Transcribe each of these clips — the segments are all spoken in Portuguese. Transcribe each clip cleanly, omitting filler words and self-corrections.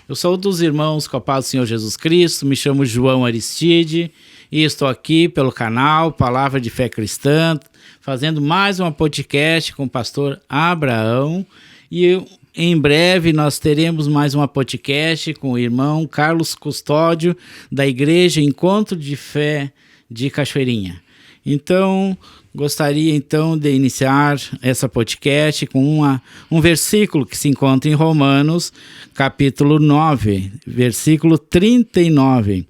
Eu saúdo os irmãos com a paz do Senhor Jesus Cristo, me chamo João Aristide e estou aqui pelo canal Palavra de Fé Cristã, fazendo mais uma podcast com o pastor Abraão, e em breve nós teremos mais uma podcast com o irmão Carlos Custódio, da Igreja Encontro de Fé de Cachoeirinha. Então, gostaria então de iniciar essa podcast com um versículo que se encontra em Romanos, capítulo 9, versículo 39.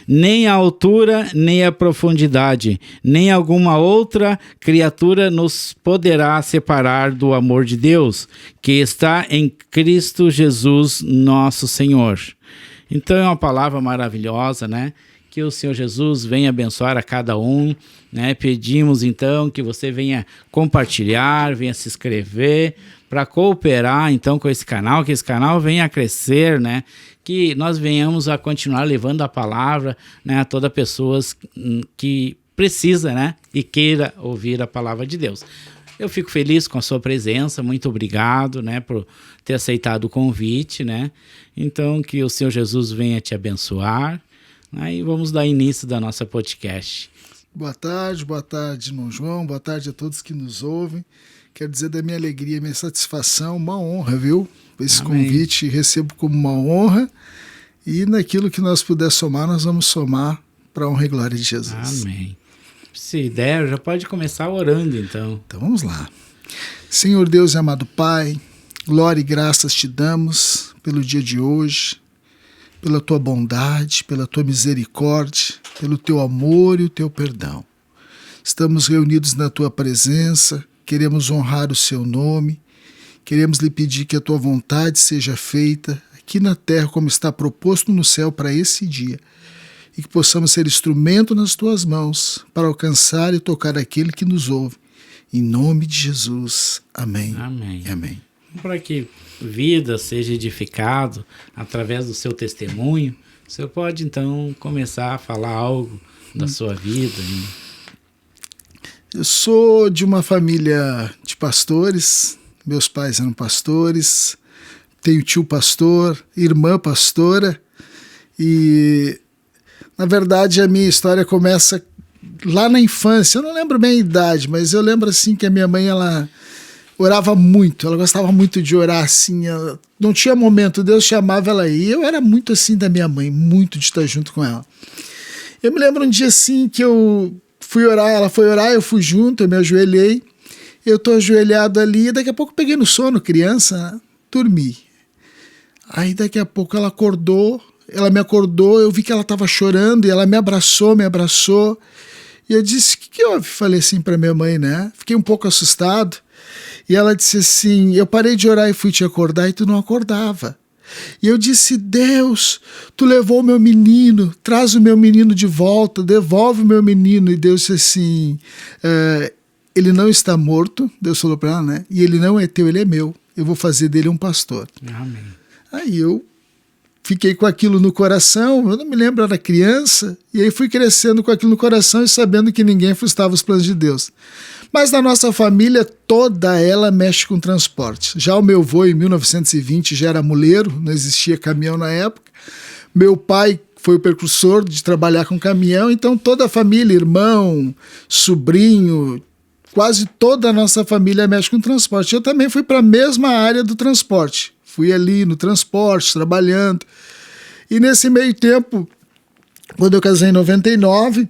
Nem a altura, nem a profundidade, nem alguma outra criatura nos poderá separar do amor de Deus, que está em Cristo Jesus, nosso Senhor. Então é uma palavra maravilhosa, né? Que o Senhor Jesus venha abençoar a cada um, né? Pedimos então que você venha compartilhar, venha se inscrever para cooperar então com esse canal, que esse canal venha a crescer, né? Que nós venhamos a continuar levando a palavra, né, a toda pessoa que precisa, né, e queira ouvir a palavra de Deus. Eu fico feliz com a sua presença, muito obrigado, né, por ter aceitado o convite, né? Então que o Senhor Jesus venha te abençoar. Aí vamos dar início da nossa podcast. Boa tarde, irmão João, boa tarde a todos que nos ouvem. Quero dizer da minha alegria, minha satisfação, uma honra, viu? Esse Amém. Convite recebo como uma honra, e naquilo que nós puder somar, nós vamos somar para a honra e glória de Jesus. Amém. Se der, já pode começar orando então. Então vamos lá. Senhor Deus e amado Pai, glória e graças te damos pelo dia de hoje, pela tua bondade, pela tua misericórdia, pelo teu amor e o teu perdão. Estamos reunidos na tua presença, queremos honrar o seu nome, queremos lhe pedir que a tua vontade seja feita aqui na terra como está proposto no céu para esse dia, e que possamos ser instrumento nas tuas mãos para alcançar e tocar aquele que nos ouve. Em nome de Jesus. Amém. Amém. Amém. Para que vida seja edificado através do seu testemunho, você pode então começar a falar algo da sua vida. Eu sou de uma família de pastores, meus pais eram pastores, tenho tio pastor, irmã pastora, e na verdade a minha história começa lá na infância. Eu não lembro bem a idade, mas eu lembro assim que a minha mãe, ela orava muito, ela gostava muito de orar assim, ela não tinha momento, Deus chamava ela aí, eu era muito assim da minha mãe, muito de estar junto com ela. Eu me lembro um dia assim que eu fui orar, ela foi orar, eu fui junto, eu me ajoelhei, eu tô ajoelhado ali, daqui a pouco eu peguei no sono, criança, dormi. Aí daqui a pouco ela acordou, ela me acordou, eu vi que ela estava chorando e ela me abraçou, e eu disse, o que houve? Falei assim para minha mãe, né? Fiquei um pouco assustado. E ela disse assim, eu parei de orar e fui te acordar e tu não acordava. E eu disse, Deus, tu levou o meu menino, traz o meu menino de volta, devolve o meu menino. E Deus disse assim, ele não está morto, Deus falou para ela, né? E ele não é teu, ele é meu. Eu vou fazer dele um pastor. Amém. Aí eu fiquei com aquilo no coração, eu não me lembro, era criança, e aí fui crescendo com aquilo no coração e sabendo que ninguém frustrava os planos de Deus. Mas na nossa família, toda ela mexe com transporte. Já o meu avô, em 1920, já era muleiro, não existia caminhão na época. Meu pai foi o precursor de trabalhar com caminhão, então toda a família, irmão, sobrinho, quase toda a nossa família mexe com transporte. Eu também fui para a mesma área do transporte. Fui ali no transporte, trabalhando. E nesse meio tempo, quando eu casei em 99,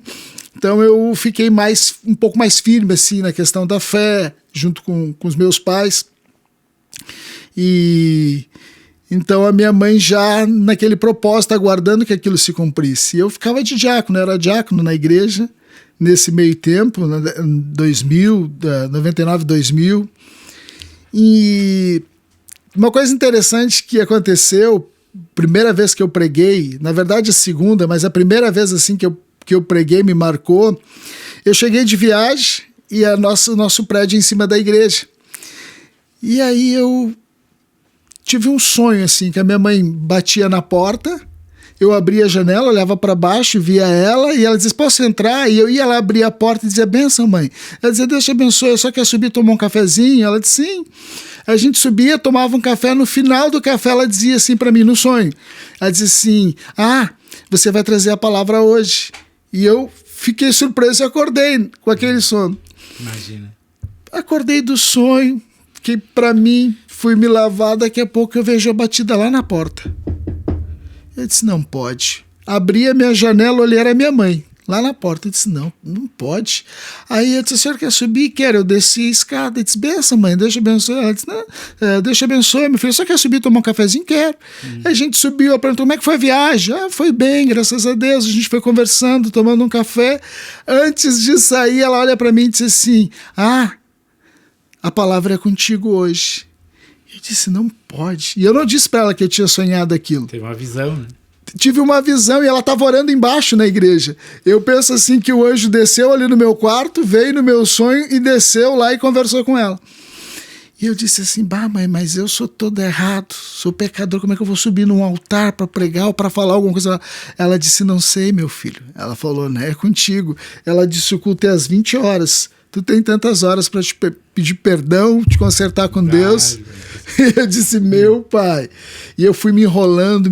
então eu fiquei um pouco mais firme assim, na questão da fé, junto com os meus pais. E então a minha mãe já naquele propósito, aguardando que aquilo se cumprisse. E eu ficava de diácono, era diácono na igreja, nesse meio tempo, 2000, 99, 2000. E uma coisa interessante que aconteceu, primeira vez que eu preguei, na verdade a segunda, mas a primeira vez assim que eu preguei me marcou, eu cheguei de viagem e o nosso prédio em cima da igreja. E aí eu tive um sonho assim, que a minha mãe batia na porta, eu abria a janela, olhava para baixo, via ela, e ela dizia, posso entrar? E eu ia lá abrir a porta e dizia, benção, mãe. Ela dizia, Deus te abençoe, eu só quero subir tomar um cafezinho? Ela disse, sim. A gente subia, tomava um café, no final do café ela dizia assim para mim, no sonho, ela dizia assim, você vai trazer a palavra hoje. E eu fiquei surpreso e acordei com aquele sono. Imagina. Acordei do sonho, que para mim, fui me lavar, daqui a pouco eu vejo a batida lá na porta. Eu disse, não pode. Abri a minha janela, olhei, era minha mãe, lá na porta. Eu disse, não pode. Aí eu disse, a senhora quer subir? Quero. Eu desci a escada. Eu disse, benção, mãe, Deus te abençoe. Ela disse, não, Deus te abençoe, meu filho. Só quer subir tomar um cafezinho? Quero. A gente subiu, ela perguntou, como é que foi a viagem? Foi bem, graças a Deus. A gente foi conversando, tomando um café. Antes de sair, ela olha para mim e disse assim, a palavra é contigo hoje. Eu disse, não pode. E eu não disse para ela que eu tinha sonhado aquilo. Teve uma visão, né? Tive uma visão e ela estava orando embaixo na igreja. Eu penso assim que o anjo desceu ali no meu quarto, veio no meu sonho e desceu lá e conversou com ela. E eu disse assim, mãe, mas eu sou todo errado, sou pecador, como é que eu vou subir num altar para pregar ou para falar alguma coisa? Ela disse, não sei, meu filho. Ela falou, né, é contigo. Ela disse, o culto é às 20 horas. Tu tem tantas horas para te pedir perdão, te consertar com Deus. E eu disse, meu pai. E eu fui me enrolando,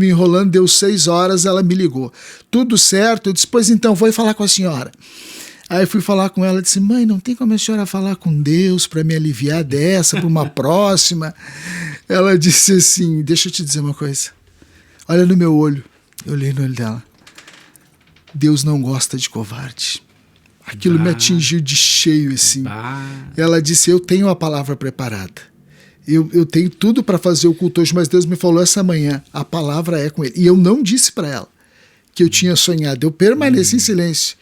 deu 6 horas, ela me ligou. Tudo certo? Eu disse, pois então, vou falar com a senhora. Aí eu fui falar com ela, disse, mãe, não tem como a senhora falar com Deus para me aliviar dessa, para uma próxima? Ela disse assim, deixa eu te dizer uma coisa. Olha no meu olho. Eu olhei no olho dela. Deus não gosta de covarde. Aquilo me atingiu de cheio, assim. Ela disse, eu tenho a palavra preparada. Eu tenho tudo para fazer o culto hoje, mas Deus me falou essa manhã, a palavra é com ele. E eu não disse para ela que eu tinha sonhado, eu permaneci em silêncio.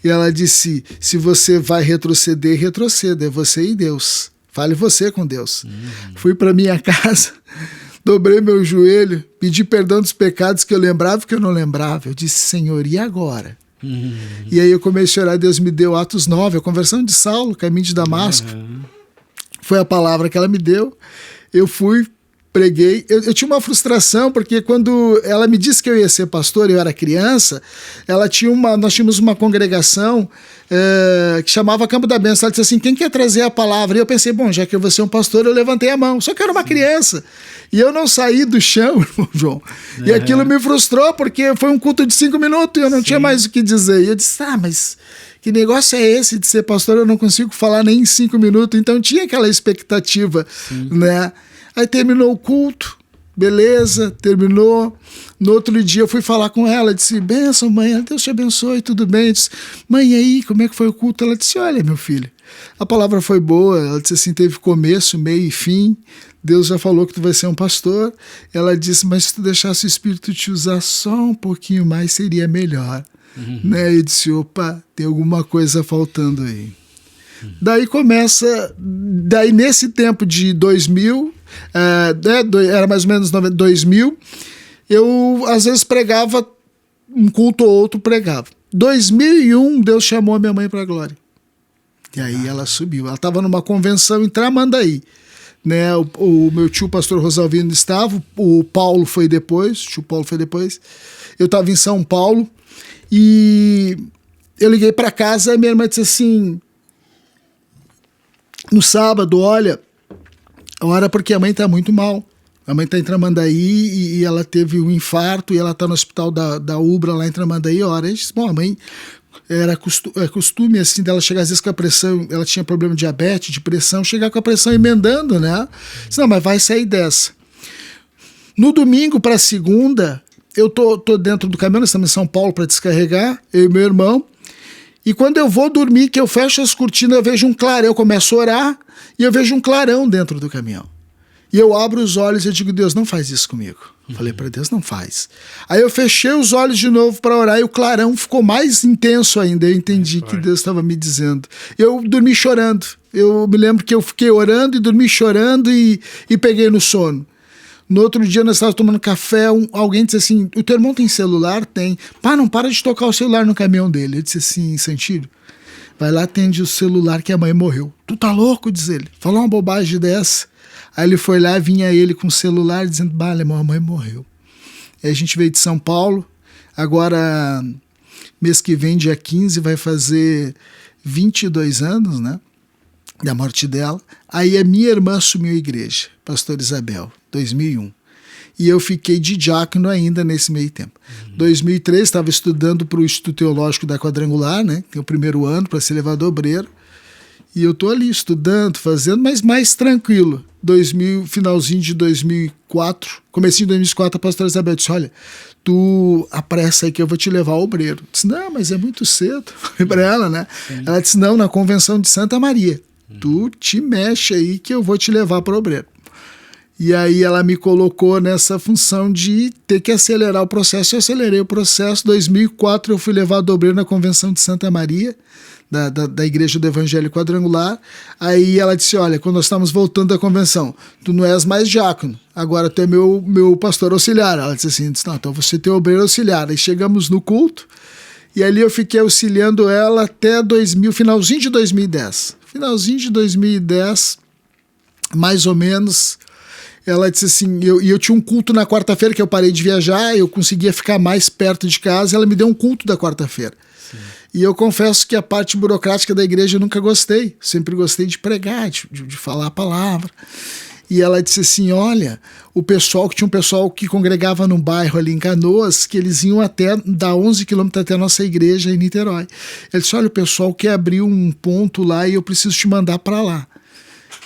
E ela disse, se você vai retroceder, retroceda, é você e Deus. Fale você com Deus. Fui para minha casa, dobrei meu joelho, pedi perdão dos pecados que eu lembrava e que eu não lembrava. Eu disse, Senhor, e agora? E aí eu comecei a orar, Deus me deu Atos 9, a conversão de Saulo, caminho de Damasco. Foi a palavra que ela me deu. Eu fui, preguei. Eu tinha uma frustração, porque quando ela me disse que eu ia ser pastor, eu era criança, nós tínhamos uma congregação que chamava Campo da Bênção. Ela disse assim, quem quer trazer a palavra? E eu pensei, bom, já que eu vou ser um pastor, eu levantei a mão. Só que eu era uma criança. E eu não saí do chão, irmão João. E aquilo me frustrou, porque foi um culto de 5 minutos e eu não tinha mais o que dizer. E eu disse, mas que negócio é esse de ser pastor? Eu não consigo falar nem em 5 minutos. Então tinha aquela expectativa, né? Aí terminou o culto, beleza, terminou. No outro dia eu fui falar com ela, disse, benção, mãe, Deus te abençoe, tudo bem? Eu disse, mãe, e aí, como é que foi o culto? Ela disse, olha, meu filho, a palavra foi boa. Ela disse assim, teve começo, meio e fim. Deus já falou que tu vai ser um pastor. Ela disse, mas se tu deixasse o Espírito te usar só um pouquinho mais, seria melhor. Né? Eu disse, opa, tem alguma coisa faltando aí. Daí nesse tempo de 2000, era mais ou menos 2000, eu às vezes pregava, um culto ou outro pregava. 2001, Deus chamou a minha mãe para a glória. E aí ela subiu. Ela estava numa convenção em Tramandaí. Né, o meu tio, pastor Rosalvino, estava, o Paulo foi depois, o tio Paulo foi depois. Eu estava em São Paulo e eu liguei para casa e minha irmã disse assim, no sábado, ora porque a mãe está muito mal. A mãe está em Tramandaí e ela teve um infarto e ela está no hospital da Ubra lá em Tramandaí. Ora, eu disse, bom, a mãe... Era costume assim dela chegar às vezes com a pressão, ela tinha problema de diabetes, de pressão, chegar com a pressão emendando, né? Disse, não, mas vai sair dessa. No domingo para segunda, eu tô dentro do caminhão, nós estamos em São Paulo para descarregar, eu e meu irmão, e quando eu vou dormir, que eu fecho as cortinas, eu vejo um clarão, eu começo a orar, e eu vejo um clarão dentro do caminhão. E eu abro os olhos e eu digo, Deus, não faz isso comigo. Falei para Deus, não faz. Aí eu fechei os olhos de novo para orar e o clarão ficou mais intenso ainda. Eu entendi que Deus estava me dizendo. Eu dormi chorando. Eu me lembro que eu fiquei orando e dormi chorando e peguei no sono. No outro dia nós estávamos tomando café, alguém disse assim, o teu irmão tem celular? Tem. Pá, não para de tocar o celular no caminhão dele. Eu disse assim, Santílio, vai lá, atende o celular que a mãe morreu. Tu tá louco, diz ele. Falou uma bobagem dessa. Aí ele foi lá, vinha ele com o celular dizendo, alemão, a mãe morreu. Aí a gente veio de São Paulo, agora mês que vem, dia 15, vai fazer 22 anos, né? da morte dela. Aí a minha irmã assumiu a igreja, pastor Isabel, 2001. E eu fiquei de diácono ainda nesse meio tempo. 2003, estava estudando para o Instituto Teológico da Quadrangular, né? Tem o primeiro ano para ser levado obreiro. E eu tô ali estudando, fazendo, mas mais tranquilo. Finalzinho de 2004, comecinho de 2004, a pastora Isabel disse, olha, tu apressa aí que eu vou te levar ao obreiro. Eu disse, não, mas é muito cedo. Falei para ela, né? Sim. Ela disse, não, na convenção de Santa Maria. Tu te mexe aí que eu vou te levar para o obreiro. E aí ela me colocou nessa função de ter que acelerar o processo. Eu acelerei o processo. Em 2004 eu fui levado ao obreiro na convenção de Santa Maria, da Igreja do Evangelho Quadrangular. Aí ela disse, olha, quando nós estamos voltando da convenção, tu não és mais diácono, agora tu é meu pastor auxiliar. Ela disse assim, não, então você tem obreiro auxiliar. Aí chegamos no culto, e ali eu fiquei auxiliando ela até finalzinho de 2010. Finalzinho de 2010, mais ou menos, ela disse assim, eu tinha um culto na quarta-feira que eu parei de viajar, eu conseguia ficar mais perto de casa, ela me deu um culto da quarta-feira. E eu confesso que a parte burocrática da igreja eu nunca gostei, sempre gostei de pregar, de falar a palavra. E ela disse assim, olha, tinha um pessoal que congregava num bairro ali em Canoas, que eles iam até, dar 11 quilômetros até a nossa igreja em Niterói. Ele disse, olha, o pessoal quer abrir um ponto lá e eu preciso te mandar para lá.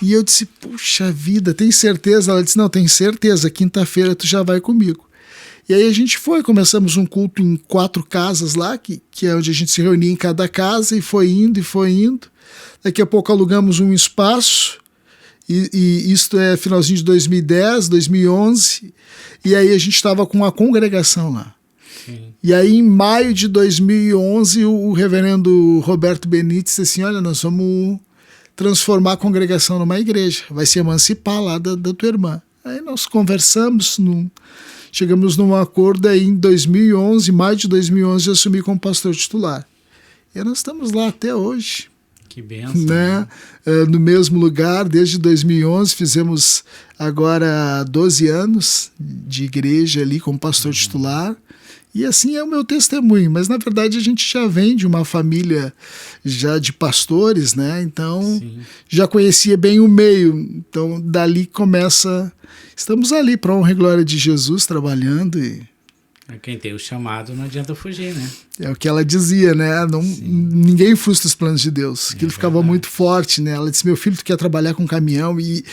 E eu disse, puxa vida, tem certeza? Ela disse, não, tem certeza, quinta-feira tu já vai comigo. E aí a gente começamos um culto em 4 casas lá, que é onde a gente se reunia em cada casa, e foi indo. Daqui a pouco alugamos um espaço, e isto é finalzinho de 2010, 2011, e aí a gente estava com uma congregação lá. Sim. E aí em maio de 2011, o reverendo Roberto Benítez disse assim, olha, nós vamos transformar a congregação numa igreja, vai se emancipar lá da tua irmã. Aí nós conversamos, chegamos num acordo aí em 2011, maio de 2011, eu assumi como pastor titular. E nós estamos lá até hoje. Que bênção. Né? No mesmo lugar, desde 2011, fizemos agora 12 anos de igreja ali como pastor titular. E assim é o meu testemunho, mas na verdade a gente já vem de uma família já de pastores, né? Então sim, já conhecia bem o meio, então dali começa, estamos ali para a honra e glória de Jesus trabalhando e... Quem tem o chamado não adianta fugir, né? É o que ela dizia, né? Ninguém frustra os planos de Deus. Aquilo ficava muito forte, né? Ela disse, meu filho, tu quer trabalhar com caminhão e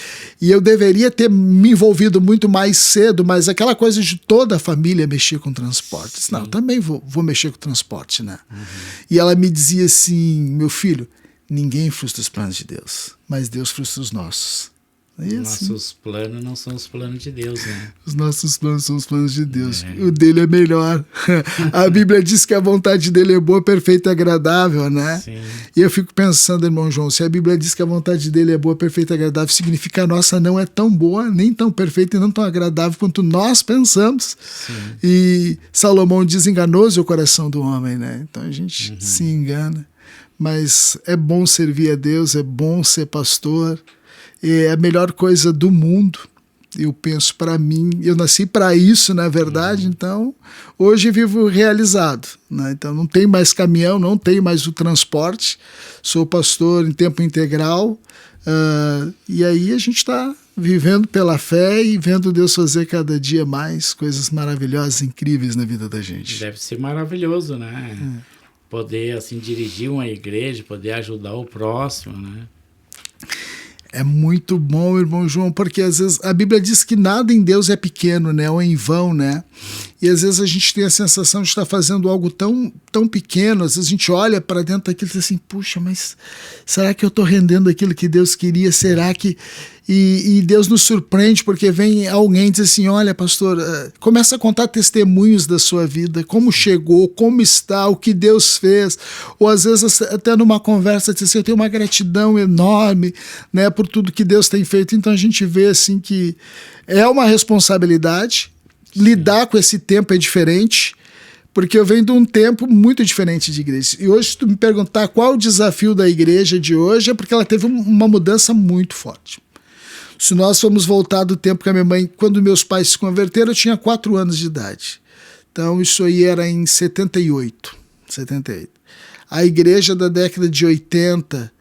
eu deveria ter me envolvido muito mais cedo, mas aquela coisa de toda a família mexer com transporte. Sim. Não, eu também vou mexer com transporte, né? Uhum. E ela me dizia assim, meu filho, ninguém frustra os planos de Deus, mas Deus frustra os nossos. Os nossos planos não são os planos de Deus, né? Os nossos planos são os planos de Deus. O dele é melhor. A Bíblia diz que a vontade dele é boa, perfeita e agradável, né? Sim. E eu fico pensando, irmão João, se a Bíblia diz que a vontade dele é boa, perfeita e agradável, significa que a nossa não é tão boa, nem tão perfeita e não tão agradável quanto nós pensamos. Sim. E Salomão diz, enganoso é o coração do homem, né? Então a gente se engana. Mas é bom servir a Deus, é bom ser pastor. É a melhor coisa do mundo, eu penso para mim, eu nasci para isso, na verdade, então hoje vivo realizado, né? Então não tem mais caminhão, não tem mais o transporte, sou pastor em tempo integral, e aí a gente está vivendo pela fé e vendo Deus fazer cada dia mais coisas maravilhosas, incríveis na vida da gente. Deve ser maravilhoso, né? Poder assim dirigir uma igreja, poder ajudar o próximo, né? É muito bom, irmão João, porque às vezes a Bíblia diz que nada em Deus é pequeno, né, ou em vão, né? E às vezes a gente tem a sensação de estar fazendo algo tão pequeno, às vezes a gente olha para dentro daquilo e diz assim, puxa, mas será que eu estou rendendo aquilo que Deus queria? Será que... E Deus nos surpreende porque vem alguém e diz assim, olha pastor, começa a contar testemunhos da sua vida, como chegou, como está, o que Deus fez, ou às vezes até numa conversa diz assim, eu tenho uma gratidão enorme, né, por tudo que Deus tem feito. Então a gente vê assim que é uma responsabilidade, lidar com esse tempo é diferente, porque eu venho de um tempo muito diferente de igreja. E hoje, se tu me perguntar qual o desafio da igreja de hoje, é porque ela teve uma mudança muito forte. Se nós formos voltar do tempo que a minha mãe, quando meus pais se converteram, eu tinha 4 anos de idade. Então isso aí era em 78. A igreja da década de 80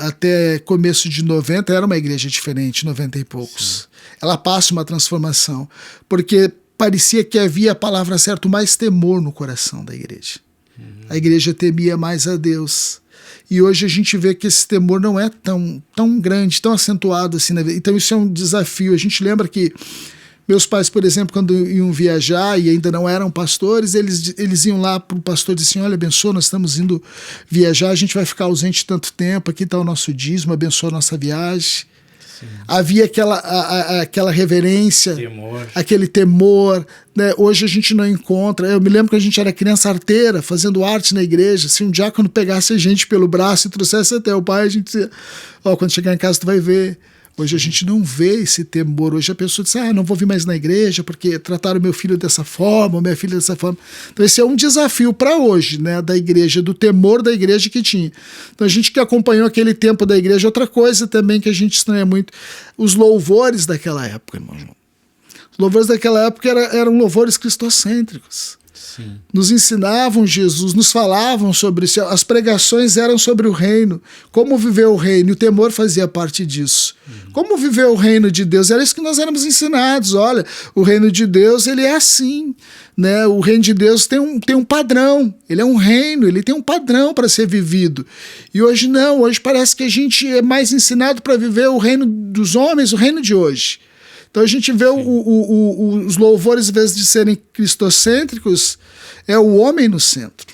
até começo de 90, era uma igreja diferente, 90 e poucos. Sim. Ela passa uma transformação, porque parecia que havia, a palavra certa, mais temor no coração da igreja. A igreja temia mais a Deus. E hoje a gente vê que esse temor não é tão grande, tão acentuado assim. Então isso é um desafio. A gente lembra que meus pais, por exemplo, quando iam viajar e ainda não eram pastores, eles iam lá para o pastor e diziam, olha, abençoa, nós estamos indo viajar, a gente vai ficar ausente tanto tempo, aqui está o nosso dízimo, abençoa a nossa viagem. Sim. Havia aquela reverência, aquele temor, né? Hoje a gente não encontra. Eu me lembro que a gente era criança arteira, fazendo arte na igreja. Se um diácono pegasse a gente pelo braço e trouxesse até o pai, a gente dizia, quando chegar em casa tu vai ver. Hoje a gente não vê esse temor. Hoje a pessoa diz, não vou vir mais na igreja porque trataram meu filho dessa forma, minha filha dessa forma. Então esse é um desafio para hoje, né, da igreja, do temor da igreja que tinha. Então a gente que acompanhou aquele tempo da igreja, outra coisa também que a gente estranha muito, os louvores daquela época, irmão João. Os louvores daquela época eram louvores cristocêntricos. Sim. Nos ensinavam Jesus, nos falavam sobre isso. As pregações eram sobre o reino, como viver o reino, e o temor fazia parte disso. Como viver o reino de Deus, era isso que nós éramos ensinados. Olha, o reino de Deus, ele é assim, né? O reino de Deus tem um padrão, ele é um reino, ele tem um padrão para ser vivido. E hoje não, hoje parece que a gente é mais ensinado para viver o reino dos homens, o reino de hoje. Então a gente vê os louvores, em vez de serem cristocêntricos, é o homem no centro.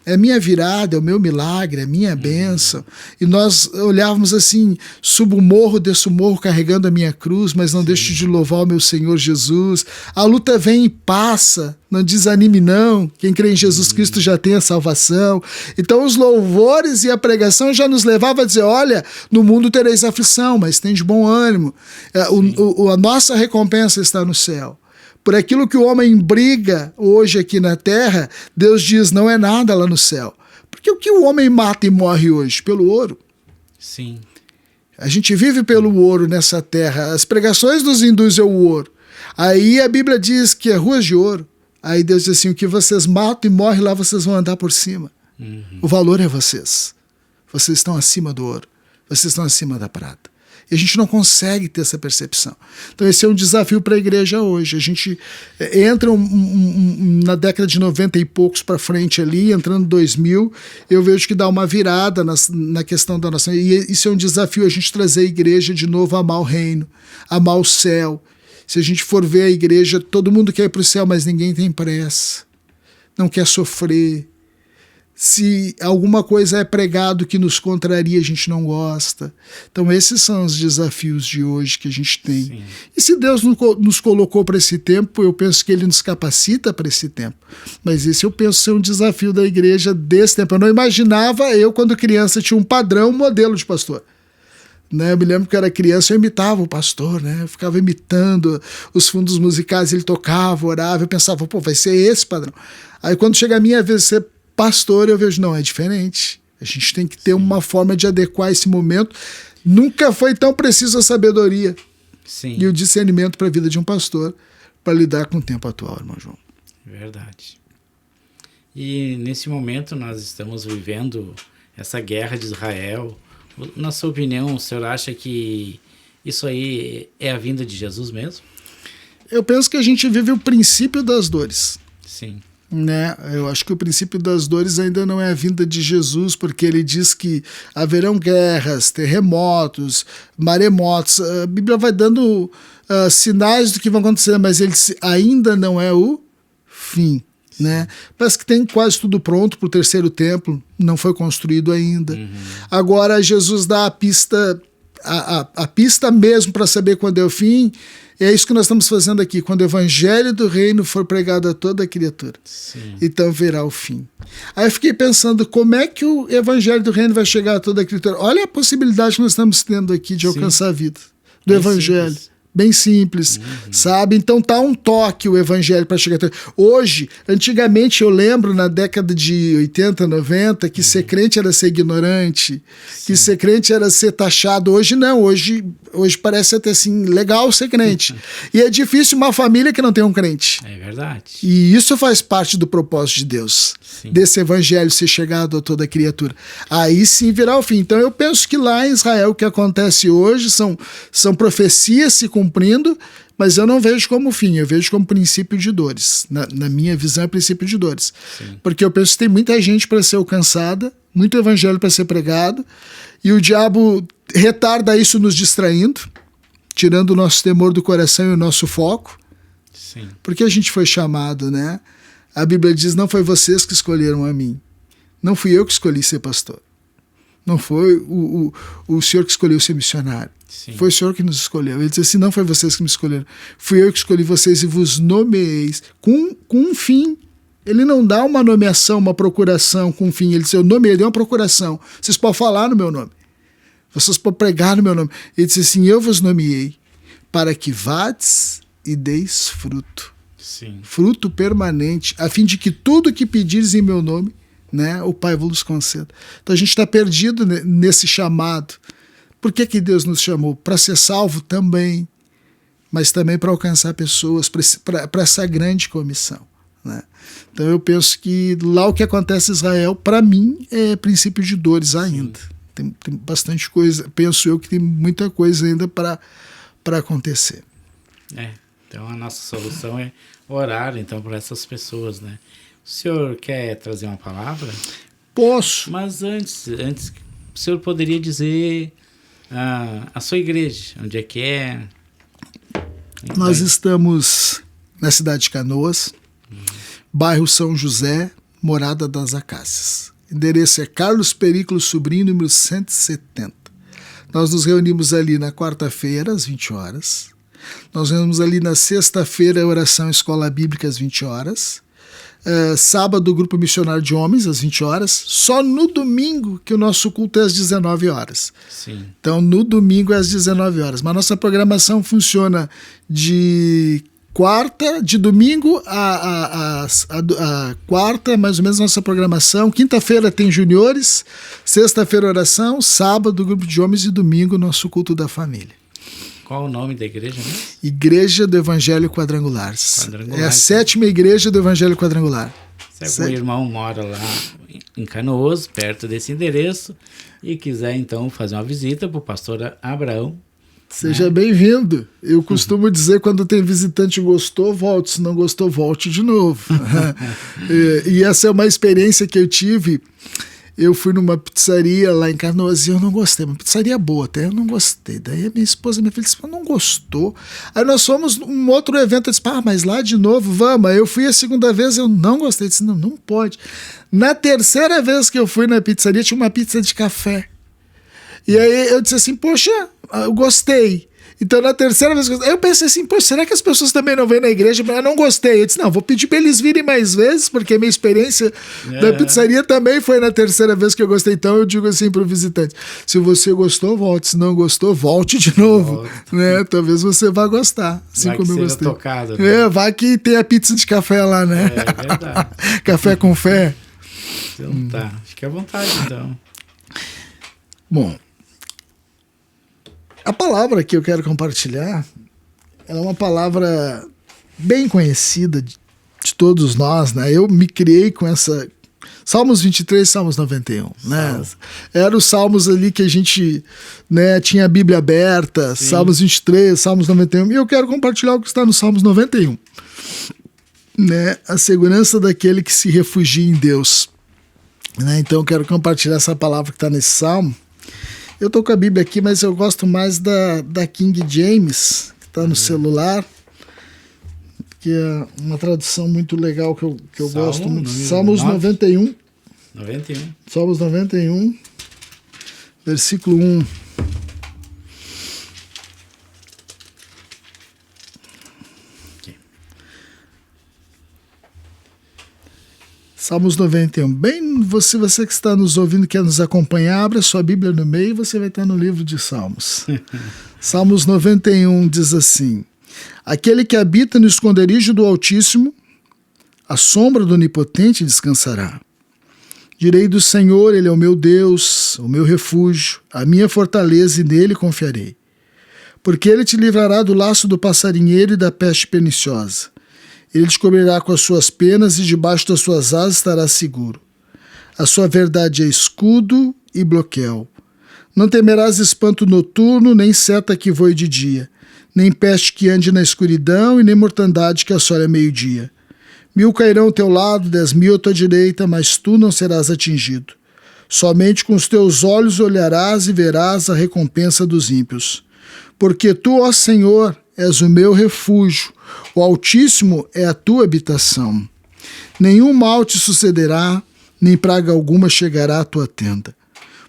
É a minha virada, é o meu milagre, é a minha bênção. E nós olhávamos assim, subo o morro, desço o morro carregando a minha cruz, mas não deixo de louvar o meu Senhor Jesus. A luta vem e passa, não desanime não. Quem crê em Jesus Cristo já tem a salvação. Então os louvores e a pregação já nos levavam a dizer, olha, no mundo tereis aflição, mas tem de bom ânimo. A nossa recompensa está no céu. Por aquilo que o homem briga hoje aqui na terra, Deus diz, não é nada lá no céu. Porque o que o homem mata e morre hoje? Pelo ouro. Sim. A gente vive pelo ouro nessa terra. As pregações nos induzem ao ouro. Aí a Bíblia diz que é ruas de ouro. Aí Deus diz assim, o que vocês matam e morrem lá, vocês vão andar por cima. O valor é vocês. Vocês estão acima do ouro. Vocês estão acima da prata. E a gente não consegue ter essa percepção. Então esse é um desafio para a igreja hoje. A gente entra na década de 90 e poucos para frente ali, entrando 2000, eu vejo que dá uma virada na questão da nação. E isso é um desafio, a gente trazer a igreja de novo a amar o reino, a amar o céu. Se a gente for ver a igreja, todo mundo quer ir para o céu, mas ninguém tem pressa, não quer sofrer. Se alguma coisa é pregado que nos contraria, a gente não gosta. Então esses são os desafios de hoje que a gente tem. Sim. E se Deus nos colocou para esse tempo, eu penso que Ele nos capacita para esse tempo. Mas esse eu penso ser um desafio da igreja desse tempo. Eu não imaginava, quando criança tinha um padrão, um modelo de pastor. Né, eu me lembro que eu era criança, eu imitava o pastor, né? Eu ficava imitando os fundos musicais, ele tocava, orava, eu pensava, vai ser esse padrão. Aí quando chega a minha vez de ser pastor, eu vejo, não, é diferente. A gente tem que ter uma forma de adequar esse momento. Nunca foi tão preciso a sabedoria e o discernimento para a vida de um pastor para lidar com o tempo atual, irmão João. Verdade. E nesse momento nós estamos vivendo essa guerra de Israel. Na sua opinião, o senhor acha que isso aí é a vinda de Jesus mesmo? Eu penso que a gente vive o princípio das dores. Sim. Né? Eu acho que o princípio das dores ainda não é a vinda de Jesus, porque ele diz que haverão guerras, terremotos, maremotos. A Bíblia vai dando sinais do que vão acontecer, mas ele ainda não é o fim. Né? Parece que tem quase tudo pronto para o terceiro templo, não foi construído ainda. Agora Jesus dá a pista, a pista mesmo para saber quando é o fim. É isso que nós estamos fazendo aqui. Quando o evangelho do reino for pregado a toda a criatura, então verá o fim. Aí eu fiquei pensando, como é que o evangelho do reino vai chegar a toda a criatura? Olha a possibilidade que nós estamos tendo aqui de alcançar a vida do evangelho. Bem simples, sabe? Então tá um toque o evangelho para chegar até... Hoje, antigamente eu lembro na década de 80, 90 que ser crente era ser ignorante, que ser crente era ser taxado. Hoje não, hoje Hoje parece até assim, legal ser crente. E é difícil uma família que não tem um crente. É verdade. E isso faz parte do propósito de Deus. Sim. Desse evangelho ser chegado a toda criatura. Aí sim virá o fim. Então eu penso que lá em Israel o que acontece hoje são profecias se cumprindo, mas eu não vejo como fim, eu vejo como princípio de dores. Na minha visão é princípio de dores. Sim. Porque eu penso que tem muita gente para ser alcançada, muito evangelho para ser pregado, e o diabo retarda isso nos distraindo, tirando o nosso temor do coração e o nosso foco. Sim. Porque a gente foi chamado, né? A Bíblia diz, não foi vocês que escolheram a mim. Não fui eu que escolhi ser pastor. Não foi o senhor que escolheu ser missionário. Sim. Foi o senhor que nos escolheu. Ele disse assim, não foi vocês que me escolheram. Fui eu que escolhi vocês e vos nomeeis com um fim. Ele não dá uma nomeação, uma procuração com um fim. Ele diz, eu nomeei, deu uma procuração. Vocês podem falar no meu nome. Vocês podem pregar no meu nome. Ele disse assim, eu vos nomeei para que vades e deis fruto. Sim. Fruto permanente, a fim de que tudo que pedires em meu nome, né, o Pai vos conceda. Então a gente está perdido nesse chamado. Por que Deus nos chamou? Para ser salvo também, mas também para alcançar pessoas, para essa grande comissão. Né? Então eu penso que lá o que acontece em Israel, para mim, é princípio de dores ainda. Tem bastante coisa, penso eu que tem muita coisa ainda para acontecer. Então a nossa solução é orar então por essas pessoas, né? O senhor quer trazer uma palavra? Posso. Mas antes o senhor poderia dizer a sua igreja, onde é que é? Nós estamos na cidade de Canoas, bairro São José, Morada das Acácias. Endereço é Carlos Perículo Sobrinho, número 170. Nós nos reunimos ali na quarta-feira, às 20 horas. Nós reunimos ali na sexta-feira, oração Escola Bíblica, às 20 horas. Sábado, grupo missionário de homens, às 20 horas. Só no domingo que o nosso culto é às 19 horas. Sim. Então, no domingo é às 19 horas. Mas nossa programação funciona de domingo a quarta, mais ou menos, nossa programação. Quinta-feira tem juniores, sexta-feira oração, sábado, grupo de homens e domingo, nosso culto da família. Qual o nome da igreja mesmo? Igreja do Evangelho Quadrangular. É a 7ª igreja do Evangelho Quadrangular. Se algum irmão mora lá em Canoas, perto desse endereço, e quiser então fazer uma visita para o pastor Abraão, seja bem-vindo. Eu costumo dizer, quando tem visitante gostou, volte. Se não gostou, volte de novo. E essa é uma experiência que eu tive. Eu fui numa pizzaria lá em Canoas e eu não gostei. Uma pizzaria boa até, eu não gostei. Daí a minha esposa e minha filha disseram, não gostou. Aí nós fomos num outro evento, eu disse, mas lá de novo, vamos. Aí eu fui a segunda vez, eu não gostei. Eu disse, não pode. Na terceira vez que eu fui na pizzaria, tinha uma pizza de café. E aí eu disse assim, poxa, eu gostei. Então na terceira vez eu pensei assim, poxa, será que as pessoas também não vêm na igreja? Eu não gostei. Eu disse, não, vou pedir para eles virem mais vezes, porque a minha experiência da pizzaria também foi na terceira vez que eu gostei. Então eu digo assim para o visitante, se você gostou, volte. Se não gostou, volte de novo. Né? Talvez você vá gostar. Assim vai como que eu gostei. Tocado, né? Vai que tem a pizza de café lá, né? É verdade. Café com fé. Então tá, fique à vontade então. Bom, a palavra que eu quero compartilhar é uma palavra bem conhecida de todos nós, né? Eu me criei com essa... Salmos 23, Salmos 91, né? Eram os salmos ali que a gente, né, tinha a Bíblia aberta, sim. Salmos 23, Salmos 91, e eu quero compartilhar o que está no Salmos 91. Né? A segurança daquele que se refugia em Deus. Né? Então eu quero compartilhar essa palavra que está nesse salmo. Eu estou com a Bíblia aqui, mas eu gosto mais da King James, que está no celular, que é uma tradução muito legal que eu gosto muito. Salmos 91. 91. Salmos 91, versículo 1. Salmos 91. Bem, você que está nos ouvindo, quer nos acompanhar, abra sua Bíblia no meio e você vai estar no livro de Salmos. Salmos 91 diz assim: aquele que habita no esconderijo do Altíssimo, à sombra do Onipotente descansará. Direi do Senhor, Ele é o meu Deus, o meu refúgio, a minha fortaleza, e nele confiarei. Porque ele te livrará do laço do passarinheiro e da peste perniciosa. Ele te cobrirá com as suas penas e debaixo das suas asas estará seguro. A sua verdade é escudo e broquel. Não temerás espanto noturno, nem seta que voe de dia, nem peste que ande na escuridão e nem mortandade que assole a meio-dia. 1000 cairão ao teu lado, 10.000 à tua direita, mas tu não serás atingido. Somente com os teus olhos olharás e verás a recompensa dos ímpios. Porque tu, ó Senhor, és o meu refúgio, o Altíssimo é a tua habitação. Nenhum mal te sucederá, nem praga alguma chegará à tua tenda.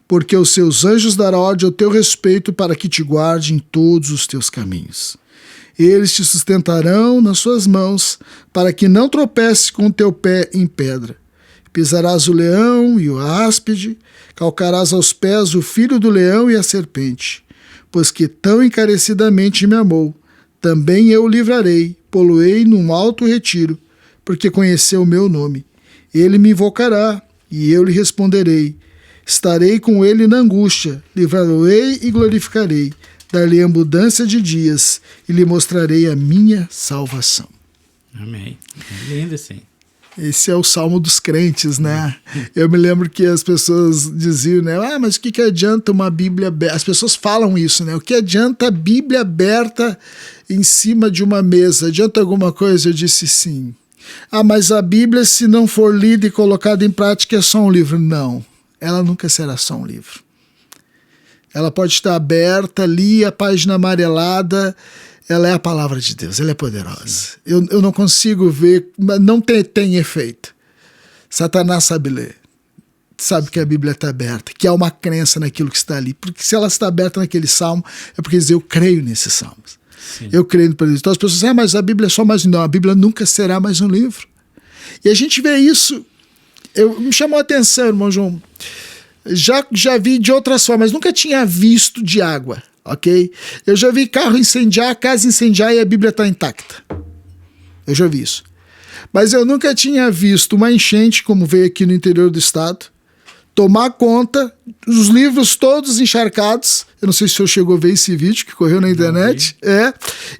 Porque os seus anjos darão ordem ao teu respeito para que te guarde em todos os teus caminhos. Eles te sustentarão nas suas mãos, para que não tropece com o teu pé em pedra. Pisarás o leão e o áspide, calcarás aos pés o filho do leão e a serpente. Pois que tão encarecidamente me amou, também eu o livrarei, pô-lo-ei num alto retiro, porque conheceu o meu nome. Ele me invocará, e eu lhe responderei. Estarei com ele na angústia, livrá-lo-ei e glorificarei. Dar-lhe abundância de dias, e lhe mostrarei a minha salvação. Amém. É lindo assim. Esse é o salmo dos crentes, né? Eu me lembro que as pessoas diziam, né? Ah, mas o que adianta uma Bíblia aberta? As pessoas falam isso, né? O que adianta a Bíblia aberta em cima de uma mesa? Adianta alguma coisa? Eu disse sim. Ah, mas a Bíblia, se não for lida e colocada em prática, é só um livro. Não, ela nunca será só um livro. Ela pode estar aberta ali, a página amarelada, ela é a palavra de Deus, ela é poderosa. Eu não consigo ver, não tem efeito. Satanás sabe ler, sabe que a Bíblia está aberta, que há uma crença naquilo que está ali. Porque se ela está aberta naquele salmo, é porque diz, eu creio nesses salmos. Sim. Eu creio no poder. Então as pessoas dizem, mas a Bíblia é só mais um. Não, a Bíblia nunca será mais um livro. E a gente vê isso, me chamou a atenção, irmão João. Já vi de outras formas, nunca tinha visto de água, ok? Eu já vi carro incendiar, casa incendiar e a Bíblia está intacta. Eu já vi isso. Mas eu nunca tinha visto uma enchente, como veio aqui no interior do estado, tomar conta, os livros todos encharcados. Eu não sei se o senhor chegou a ver esse vídeo que correu na internet.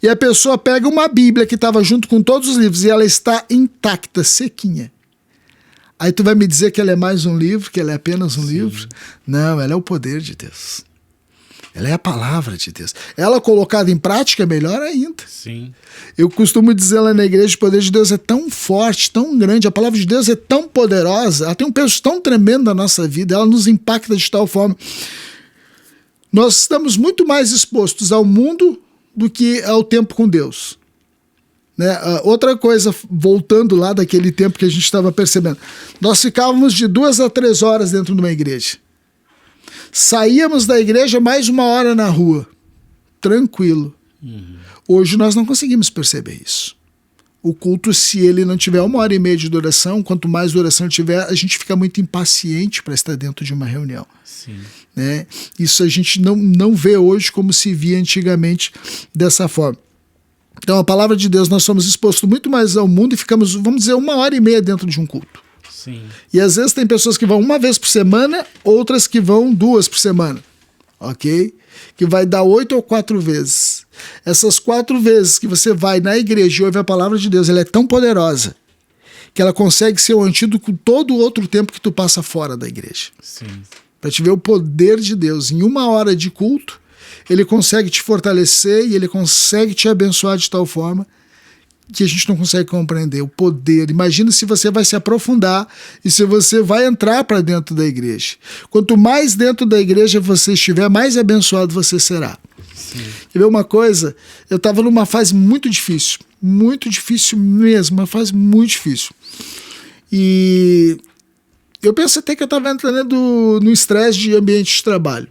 E a pessoa pega uma Bíblia que estava junto com todos os livros e ela está intacta, sequinha. Aí tu vai me dizer que ela é mais um livro, que ela é apenas um livro? Não, ela é o poder de Deus. Ela é a palavra de Deus. Ela colocada em prática é melhor ainda. Sim. Eu costumo dizer lá na igreja, o poder de Deus é tão forte, tão grande, a palavra de Deus é tão poderosa, ela tem um peso tão tremendo na nossa vida, ela nos impacta de tal forma. Nós estamos muito mais expostos ao mundo do que ao tempo com Deus. Né? Outra coisa, voltando lá daquele tempo que a gente estava percebendo, nós ficávamos de 2 a 3 horas dentro de uma igreja. Saíamos da igreja mais 1 hora na rua, tranquilo. Hoje nós não conseguimos perceber isso. O culto, se ele não tiver 1h30 de duração, quanto mais duração tiver, a gente fica muito impaciente para estar dentro de uma reunião. Sim. Né? Isso a gente não vê hoje como se via antigamente dessa forma. Então, a palavra de Deus, nós somos expostos muito mais ao mundo e ficamos, vamos dizer, 1h30 dentro de um culto. Sim. E às vezes tem pessoas que vão 1 vez por semana, outras que vão 2 por semana, ok? Que vai dar 8 ou 4 vezes. Essas 4 vezes que você vai na igreja e ouve a palavra de Deus, ela é tão poderosa que ela consegue ser o antídoto com todo o outro tempo que tu passa fora da igreja. Sim. Para te ver o poder de Deus. Em 1 hora de culto, ele consegue te fortalecer e ele consegue te abençoar de tal forma que a gente não consegue compreender o poder. Imagina se você vai se aprofundar e se você vai entrar para dentro da igreja. Quanto mais dentro da igreja você estiver, mais abençoado você será. Sim. Quer ver uma coisa? Eu estava numa fase muito difícil mesmo, uma fase muito difícil. E eu penso até que eu estava entrando no estresse de ambiente de trabalho.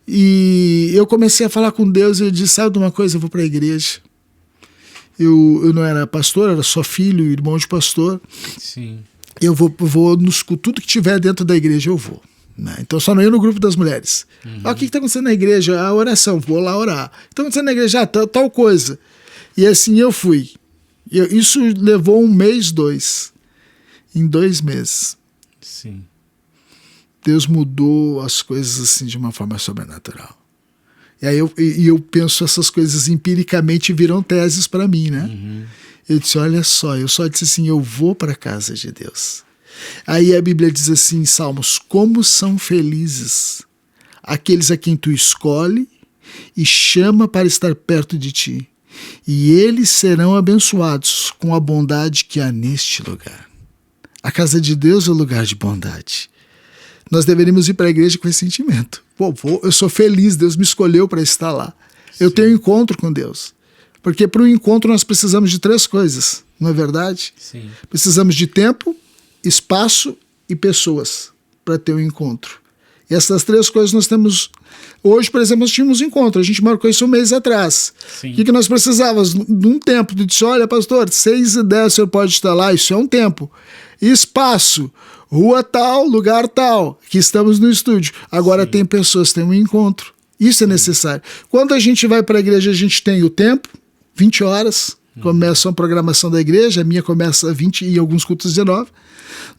E eu comecei a falar com Deus e eu disse, sabe de uma coisa, eu vou para a igreja. Eu não era pastor, era só filho, irmão de pastor. Sim. Eu vou tudo que tiver dentro da igreja eu vou. Né? Então só não ia no grupo das mulheres. O que está acontecendo na igreja? A oração, vou lá orar. O que está acontecendo na igreja? Tal coisa. E assim eu fui. Isso levou 1 mês, 2. Em 2 meses. Sim. Deus mudou as coisas assim de uma forma sobrenatural. E aí eu penso essas coisas empiricamente viram teses para mim, né? Eu disse, olha só, eu só disse assim, eu vou para a casa de Deus. Aí a Bíblia diz assim em Salmos, como são felizes aqueles a quem tu escolhe e chama para estar perto de ti, e eles serão abençoados com a bondade que há neste lugar. A casa de Deus é o lugar de bondade. Nós deveríamos ir para a igreja com esse sentimento. Pô, eu sou feliz, Deus me escolheu para estar lá. Eu tenho um encontro com Deus. Porque para o encontro nós precisamos de 3 coisas, não é verdade? Sim. Precisamos de tempo, espaço e pessoas para ter um encontro. E essas 3 coisas nós temos. Hoje, por exemplo, nós tínhamos um encontro, a gente marcou isso um mês atrás. Sim. O que nós precisávamos? Num tempo, tu disse, olha, pastor, 6h10 o senhor pode estar lá, isso é um tempo. Espaço, rua tal, lugar tal, que estamos no estúdio. Agora tem pessoas, tem um encontro. Isso é necessário. Quando a gente vai para a igreja, a gente tem o tempo, 20 horas, começa a programação da igreja, a minha começa a 20 e alguns cultos 19.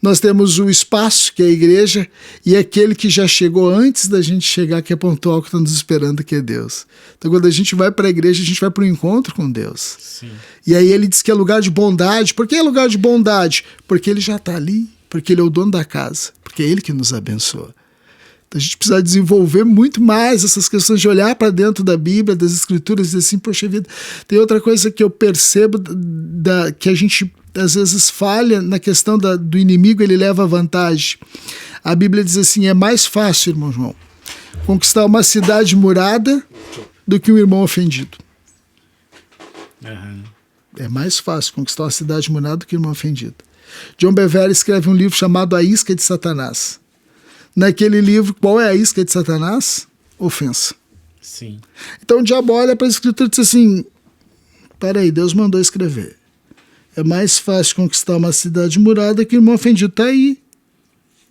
Nós temos o espaço, que é a igreja, e aquele que já chegou antes da gente chegar, que é pontual, que está nos esperando, que é Deus. Então, quando a gente vai para a igreja, a gente vai para o encontro com Deus. Sim. E aí ele diz que é lugar de bondade. Por que é lugar de bondade? Porque ele já está ali, porque ele é o dono da casa, porque é ele que nos abençoa. Então a gente precisa desenvolver muito mais essas questões de olhar para dentro da Bíblia, das Escrituras, e dizer assim, poxa vida, tem outra coisa que eu percebo que a gente às vezes falha na questão do inimigo, ele leva vantagem. A Bíblia diz assim, é mais fácil, irmão João, conquistar uma cidade murada do que um irmão ofendido. Uhum. É mais fácil conquistar uma cidade murada do que um irmão ofendido. John Bevere escreve um livro chamado A Isca de Satanás. Naquele livro, qual é a isca de Satanás? Ofensa. Sim. Então o diabo olha para a Escritura e diz assim, peraí, Deus mandou escrever. É mais fácil conquistar uma cidade murada que um irmão ofendido. Está aí.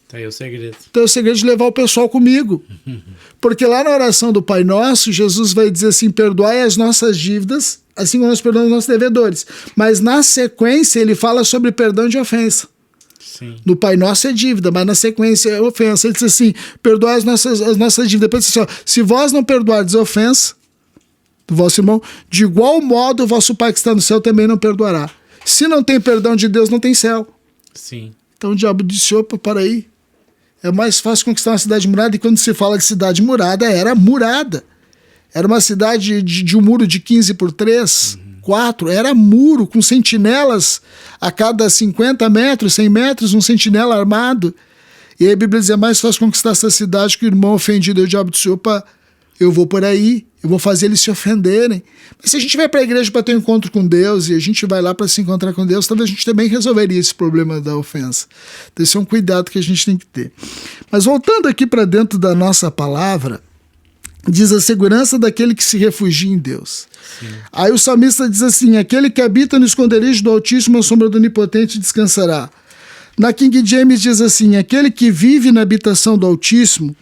Tá aí o segredo. Então é o segredo de levar o pessoal comigo. Porque lá na oração do Pai Nosso, Jesus vai dizer assim, perdoai as nossas dívidas, assim como nós perdoamos os nossos devedores. Mas na sequência ele fala sobre perdão de ofensa. Sim. No Pai Nosso é dívida, mas na sequência é ofensa. Ele diz assim, perdoai as nossas dívidas. Depois diz assim, ó, se vós não perdoardes a ofensa do vosso irmão, de igual modo o vosso Pai que está no céu também não perdoará. Se não tem perdão de Deus, não tem céu. Sim. Então o diabo disse, opa, para aí. É mais fácil conquistar uma cidade murada, e quando se fala de cidade murada, era murada. Era uma cidade de um muro de 15 por 3, 4, era muro, com sentinelas a cada 50 metros, 100 metros, um sentinela armado. E aí a Bíblia diz, é mais fácil conquistar essa cidade que o irmão ofendido. E o diabo disse, opa, eu vou por aí, eu vou fazer eles se ofenderem. Mas se a gente vai para a igreja para ter um encontro com Deus, e a gente vai lá para se encontrar com Deus, talvez a gente também resolveria esse problema da ofensa. Então esse é um cuidado que a gente tem que ter. Mas voltando aqui para dentro da nossa palavra, diz a segurança daquele que se refugia em Deus. Sim. Aí o salmista diz assim, aquele que habita no esconderijo do Altíssimo, a sombra do Onipotente descansará. Na King James diz assim, aquele que vive na habitação do Altíssimo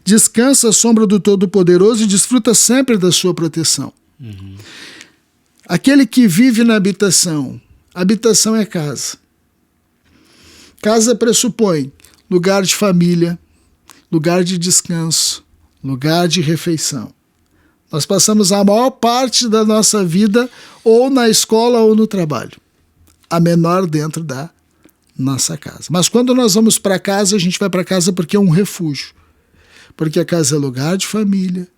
descansa à sombra do Todo-Poderoso e desfruta sempre da sua proteção. Uhum. Aquele que vive na habitação é casa. Casa pressupõe lugar de família, lugar de descanso, lugar de refeição. Nós passamos a maior parte da nossa vida ou na escola ou no trabalho. A menor dentro da nossa casa. Mas quando nós vamos para casa, a gente vai para casa porque é um refúgio. Porque a casa é lugar de família,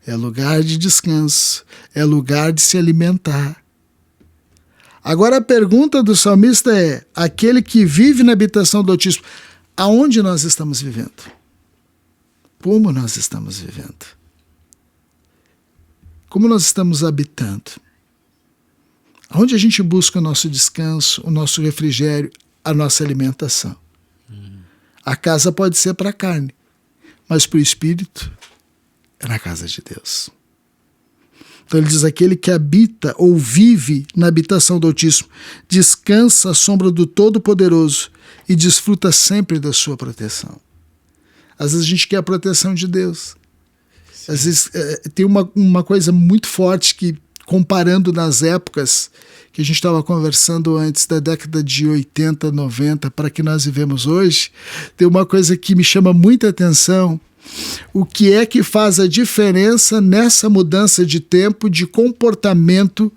é lugar de descanso, é lugar de se alimentar. Agora a pergunta do salmista é, aquele que vive na habitação do Altíssimo, aonde nós estamos vivendo? Como nós estamos vivendo? Como nós estamos habitando? Onde a gente busca o nosso descanso, o nosso refrigério, a nossa alimentação? A casa pode ser para a carne, mas para o espírito é na casa de Deus. Então ele diz, aquele que habita ou vive na habitação do Altíssimo, descansa à sombra do Todo-Poderoso e desfruta sempre da sua proteção. Às vezes a gente quer a proteção de Deus. Sim. Às vezes tem uma coisa muito forte que, comparando nas épocas que a gente estava conversando antes da década de 80, 90, para que nós vivemos hoje, tem uma coisa que me chama muita atenção, o que é que faz a diferença nessa mudança de tempo, de comportamento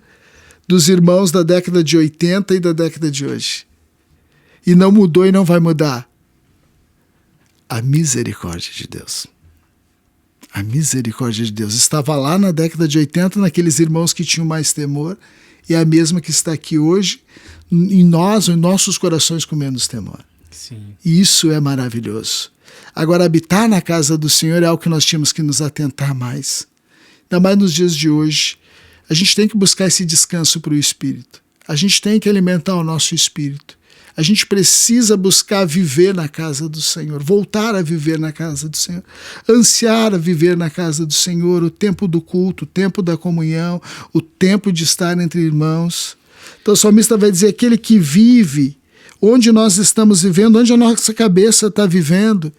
dos irmãos da década de 80 e da década de hoje. E não mudou e não vai mudar. A misericórdia de Deus. A misericórdia de Deus estava lá na década de 80, naqueles irmãos que tinham mais temor, e é a mesma que está aqui hoje, em nós, em nossos corações com menos temor. Sim. E isso é maravilhoso. Agora, habitar na casa do Senhor é algo que nós tínhamos que nos atentar mais. Ainda mais nos dias de hoje. A gente tem que buscar esse descanso para o Espírito. A gente tem que alimentar o nosso Espírito. A gente precisa buscar viver na casa do Senhor, voltar a viver na casa do Senhor, ansiar a viver na casa do Senhor, o tempo do culto, o tempo da comunhão, o tempo de estar entre irmãos. Então o salmista vai dizer, aquele que vive onde nós estamos vivendo, onde a nossa cabeça está vivendo.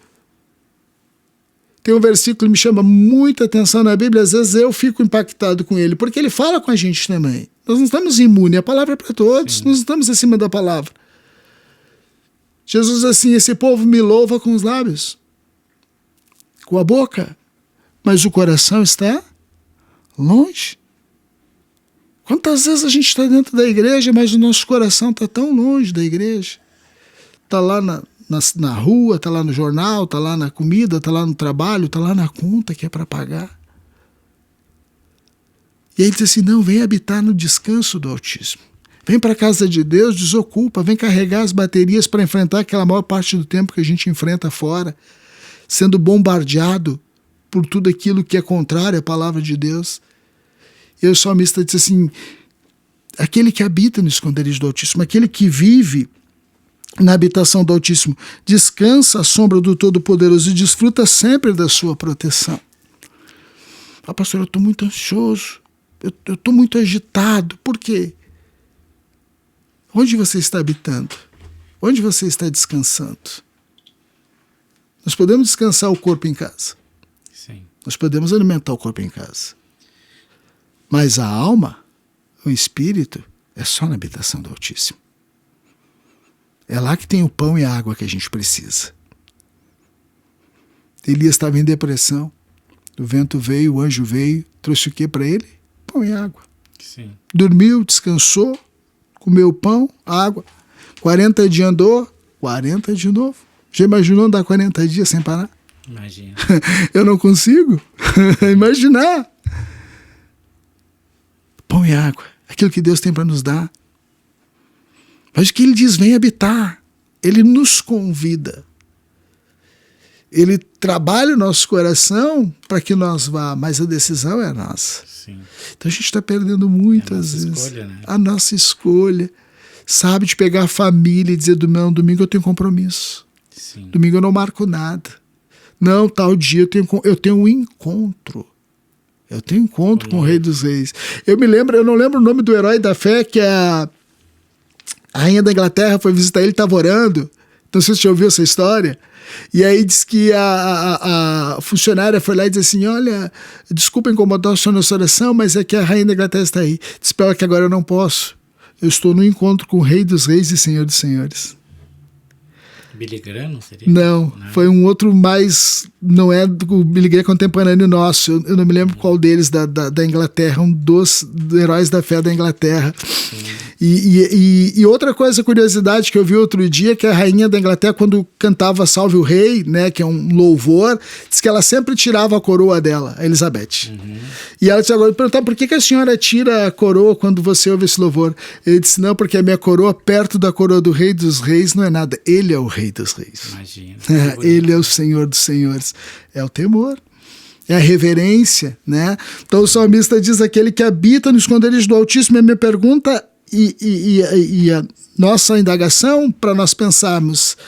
Tem um versículo que me chama muita atenção na Bíblia, às vezes eu fico impactado com ele, porque ele fala com a gente também. Nós não estamos imunes, a palavra é para todos, nós não estamos acima da palavra. Jesus diz assim, esse povo me louva com os lábios, com a boca, mas o coração está longe. Quantas vezes a gente está dentro da igreja, mas o nosso coração está tão longe da igreja? Está lá na rua, está lá no jornal, está lá na comida, está lá no trabalho, está lá na conta que é para pagar. E aí ele diz assim, não, vem habitar no descanso do Altíssimo. Vem para a casa de Deus, desocupa, vem carregar as baterias para enfrentar aquela maior parte do tempo que a gente enfrenta fora, sendo bombardeado por tudo aquilo que é contrário à palavra de Deus. E o salmista diz assim, aquele que habita no esconderijo do Altíssimo, aquele que vive na habitação do Altíssimo, descansa à sombra do Todo-Poderoso e desfruta sempre da sua proteção. Ah, pastor, eu estou muito ansioso, eu estou muito agitado. Por quê? Onde você está habitando? Onde você está descansando? Nós podemos descansar o corpo em casa. Sim. Nós podemos alimentar o corpo em casa. Mas a alma, o espírito, é só na habitação do Altíssimo. É lá que tem o pão e a água que a gente precisa. Elias estava em depressão. O vento veio, o anjo veio, trouxe o que para ele? Pão e água. Sim. Dormiu, descansou, comeu pão, água. 40 dias andou, 40 de novo. Já imaginou andar 40 dias sem parar? Imagina. Eu não consigo imaginar. Pão e água, aquilo que Deus tem para nos dar. Mas o que ele diz, vem habitar. Ele nos convida. Ele trabalha o nosso coração para que nós vá, mas a decisão é nossa. Sim. Então a gente está perdendo muitas vezes escolha, né? a nossa escolha. Sabe, de pegar a família e dizer, domingo eu tenho compromisso. Sim. Domingo eu não marco nada. Não, tal dia eu tenho um encontro. Eu tenho encontro com o Rei dos Reis. Eu não lembro o nome do herói da fé, que a rainha da Inglaterra foi visitar ele, estava orando. Não sei se você já ouviu essa história. E aí diz que a funcionária foi lá e disse assim, olha, desculpa incomodar o senhor nessa oração, mas é que a rainha da Inglaterra está aí. Diz para ela que agora eu não posso. Eu estou no encontro com o Rei dos Reis e Senhor dos Senhores. Billy Graham, não seria? Não, foi um outro mais... Não é do Billy Graham contemporâneo nosso. Eu não me lembro qual deles da Inglaterra, um dos heróis da fé da Inglaterra. E outra coisa, curiosidade que eu vi outro dia, que a rainha da Inglaterra, quando cantava Salve o Rei, né, que é um louvor, diz que ela sempre tirava a coroa dela, a Elizabeth. Uhum. E ela disse, agora, perguntar por que a senhora tira a coroa quando você ouve esse louvor? Ele disse, não, porque a minha coroa perto da coroa do Rei dos Reis não é nada. Ele é o Rei dos Reis. Imagina. Ele é o Senhor dos Senhores. É o temor. É a reverência, né? Então o salmista diz, aquele que habita no esconderijo do Altíssimo. A minha pergunta e a nossa indagação para nós pensarmos,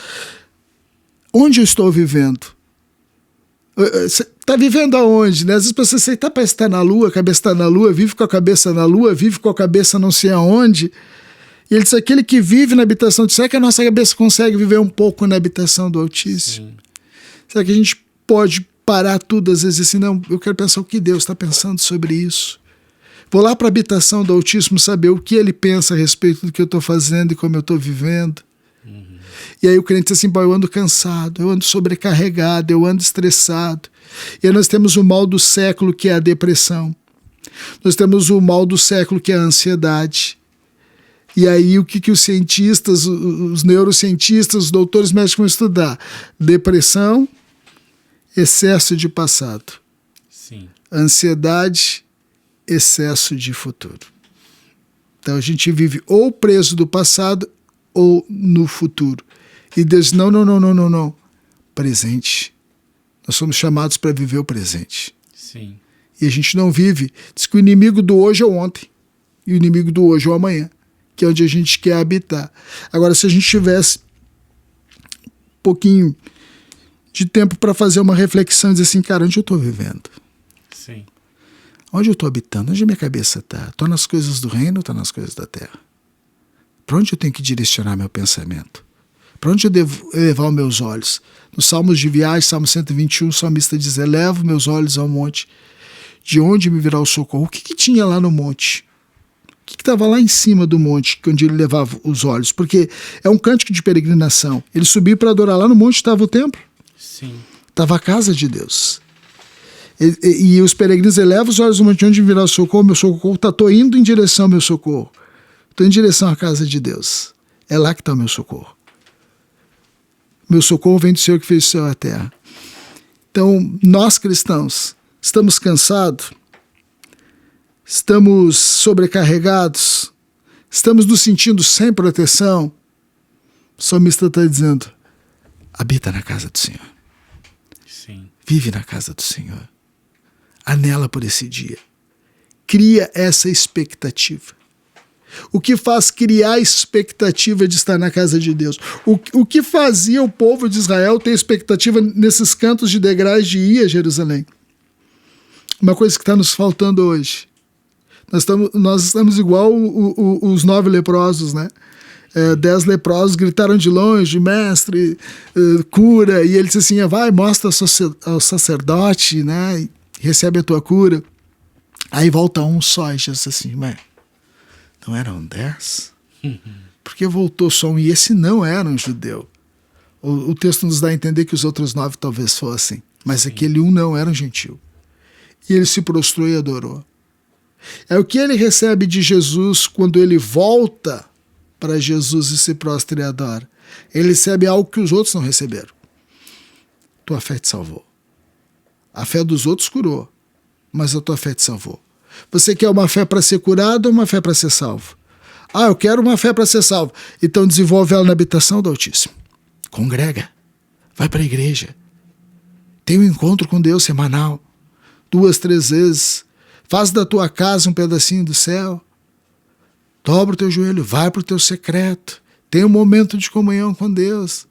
onde eu estou vivendo? Você está vivendo aonde? Né? Às vezes você está para estar na lua, a cabeça está na lua, vive com a cabeça na lua, vive com a cabeça não sei aonde. E ele diz, aquele que vive na habitação, será que a nossa cabeça consegue viver um pouco na habitação do Altíssimo? Sim. Será que a gente pode parar tudo às vezes assim, não, eu quero pensar o que Deus está pensando sobre isso. Vou lá para a habitação do Altíssimo saber o que ele pensa a respeito do que eu estou fazendo e como eu estou vivendo. Uhum. E aí o crente diz assim, eu ando cansado, eu ando sobrecarregado, eu ando estressado. E aí nós temos o mal do século, que é a depressão. Nós temos o mal do século, que é a ansiedade. E aí o que os cientistas, os neurocientistas, os doutores médicos vão estudar? Depressão, excesso de passado. Sim. Ansiedade, excesso de futuro. Então a gente vive ou preso do passado ou no futuro. E Deus, não. Presente. Nós somos chamados para viver o presente. Sim. E a gente não vive. Diz que o inimigo do hoje é o ontem. E o inimigo do hoje é o amanhã. Que é onde a gente quer habitar. Agora, se a gente tivesse um pouquinho de tempo para fazer uma reflexão e dizer assim, cara, onde eu estou vivendo? Sim. Onde eu estou habitando? Onde a minha cabeça está? Estou nas coisas do reino ou estou nas coisas da terra? Para onde eu tenho que direcionar meu pensamento? Para onde eu devo elevar os meus olhos? Nos Salmos de Viagem, Salmo 121, o salmista diz, elevo meus olhos ao monte, de onde me virá o socorro? O que tinha lá no monte? O que estava lá em cima do monte, onde ele levava os olhos? Porque é um cântico de peregrinação. Ele subiu para adorar. Lá no monte estava o templo. Sim. Estava a casa de Deus. E os peregrinos elevam os olhos ao monte, de onde me virá o socorro? Meu socorro estou indo em direção ao meu socorro. Estou em direção à casa de Deus. É lá que está o meu socorro. Meu socorro vem do Senhor que fez o céu e a terra. Então, nós cristãos, estamos cansados? Estamos sobrecarregados? Estamos nos sentindo sem proteção? O salmista está dizendo, habita na casa do Senhor. Sim. Vive na casa do Senhor. Anela por esse dia. Cria essa expectativa. O que faz criar a expectativa de estar na casa de Deus? O que fazia o povo de Israel ter expectativa nesses cantos de degraus de ir a Jerusalém? Uma coisa que está nos faltando hoje. Nós estamos igual os 9 leprosos, né? 10 leprosos gritaram de longe, mestre, cura, e ele disse assim, vai, mostra ao sacerdote, né? E recebe a tua cura. Aí volta um só e diz assim, não eram 10? Porque voltou só um, e esse não era um judeu. O texto nos dá a entender que os outros 9 talvez fossem, mas sim, aquele um não era um gentil. E ele se prostrou e adorou. É o que ele recebe de Jesus quando ele volta para Jesus e se prostra e adora. Ele recebe algo que os outros não receberam. Tua fé te salvou. A fé dos outros curou, mas a tua fé te salvou. Você quer uma fé para ser curado ou uma fé para ser salvo? Eu quero uma fé para ser salvo. Então desenvolve ela na habitação do Altíssimo. Congrega. Vai para a igreja. Tem um encontro com Deus semanal. 2, 3 vezes. Faz da tua casa um pedacinho do céu. Dobra o teu joelho. Vai para o teu secreto. Tem um momento de comunhão com Deus.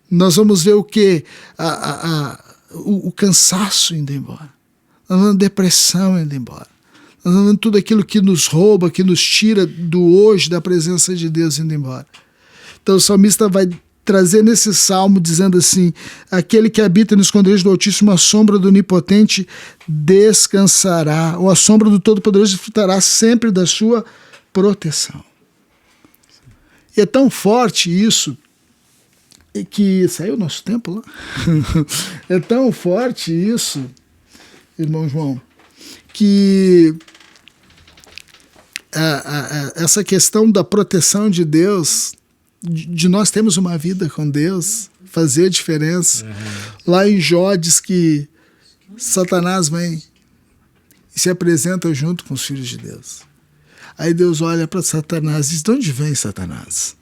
Nós vamos ver o quê? O cansaço indo embora. Nós vamos ver a depressão indo embora. Nós vamos ver tudo aquilo que nos rouba, que nos tira do hoje, da presença de Deus indo embora. Então o salmista vai trazer nesse salmo dizendo assim, aquele que habita no esconderijo do Altíssimo, a sombra do Onipotente descansará, ou a sombra do Todo-Poderoso desfrutará sempre da sua proteção. E é tão forte isso, que saiu o nosso tempo lá. É tão forte isso, irmão João, que essa questão da proteção de Deus, de nós termos uma vida com Deus, fazer a diferença. Lá em Jó diz que Satanás vem e se apresenta junto com os filhos de Deus. Aí Deus olha para Satanás e diz, de onde vem Satanás?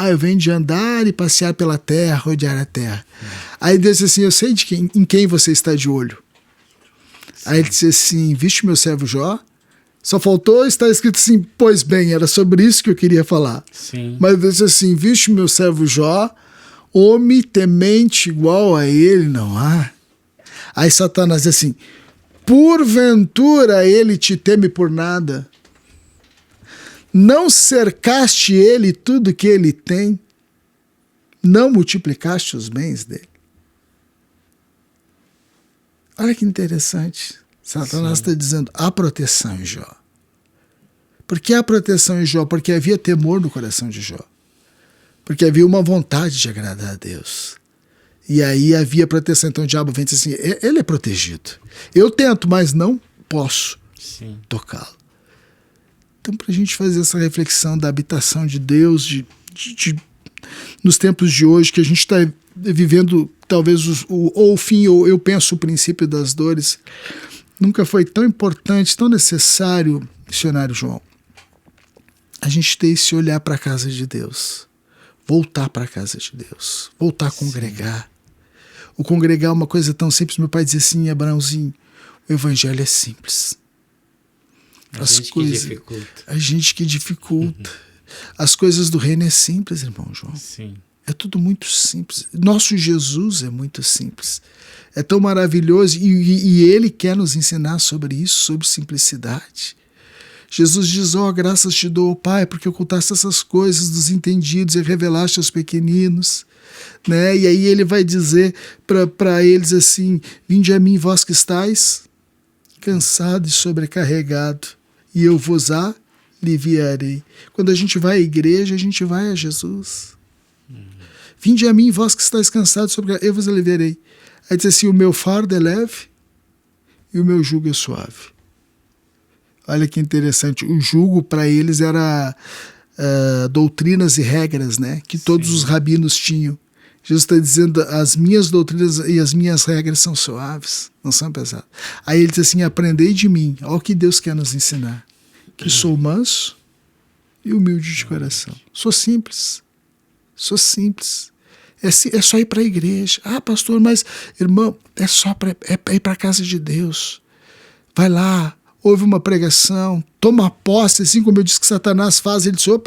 Eu venho de andar e passear pela terra, rodear a terra. Aí Deus diz assim, eu sei em quem você está de olho. Aí ele disse assim, viste meu servo Jó? Só faltou estar escrito assim, pois bem, era sobre isso que eu queria falar. Sim. Mas Deus disse assim, viste meu servo Jó? Homem temente igual a ele não há. Aí Satanás diz assim, porventura ele te teme por nada? Não cercaste ele tudo que ele tem? Não multiplicaste os bens dele? Olha que interessante. Satanás está dizendo, há proteção em Jó. Por que há proteção em Jó? Porque havia temor no coração de Jó. Porque havia uma vontade de agradar a Deus. E aí havia proteção. Então o diabo vem e diz assim, ele é protegido. Eu tento, mas não posso tocá-lo. Então, para a gente fazer essa reflexão da habitação de Deus, nos tempos de hoje, que a gente está vivendo talvez ou o fim, ou eu penso o princípio das dores, nunca foi tão importante, tão necessário, missionário João, a gente ter esse olhar para a casa de Deus, voltar para a casa de Deus, voltar a congregar. O congregar é uma coisa tão simples. Meu pai dizia assim, Abraãozinho, o evangelho é simples. A gente que dificulta. As coisas do reino é simples, irmão João. Sim. É tudo muito simples. Nosso Jesus é muito simples. É tão maravilhoso e Ele quer nos ensinar sobre isso, sobre simplicidade. Jesus diz, graças te dou, Pai, porque ocultaste essas coisas dos entendidos e revelaste aos pequeninos. Né? E aí Ele vai dizer para eles assim, vinde a mim vós que estáis cansado e sobrecarregado, e eu vos aliviarei. Quando a gente vai à igreja, a gente vai a Jesus. Vinde a mim, vós que estáis cansados, eu vos aliviarei. Aí diz assim, o meu fardo é leve e o meu jugo é suave. Olha que interessante, o jugo para eles era doutrinas e regras, né, que todos os rabinos tinham. Jesus está dizendo, as minhas doutrinas e as minhas regras são suaves, não são pesadas. Aí ele diz assim, aprendei de mim, olha o que Deus quer nos ensinar, que sou manso e humilde de coração. Sou simples. É só ir para a igreja. Pastor, mas irmão, é só ir para a casa de Deus. Vai lá, ouve uma pregação, toma posse, assim como eu disse que Satanás faz. Ele diz, o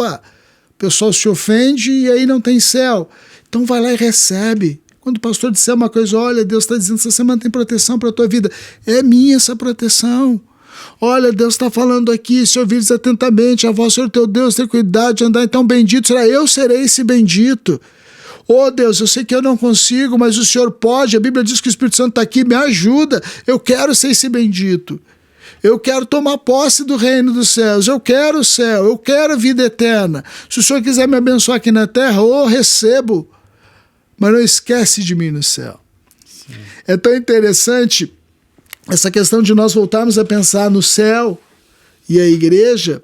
pessoal se ofende e aí não tem céu. Então vai lá e recebe. Quando o pastor disser uma coisa, olha, Deus está dizendo, essa semana tem proteção para a tua vida. É minha essa proteção. Olha, Deus está falando aqui, se ouvires atentamente a voz, Senhor teu Deus, ter cuidado de andar, então bendito será, eu serei esse bendito. Deus, eu sei que eu não consigo, mas o Senhor pode, a Bíblia diz que o Espírito Santo está aqui, me ajuda, eu quero ser esse bendito. Eu quero tomar posse do reino dos céus, eu quero o céu, eu quero a vida eterna. Se o Senhor quiser me abençoar aqui na terra, recebo, mas não esquece de mim no céu. Sim. É tão interessante essa questão de nós voltarmos a pensar no céu e a igreja,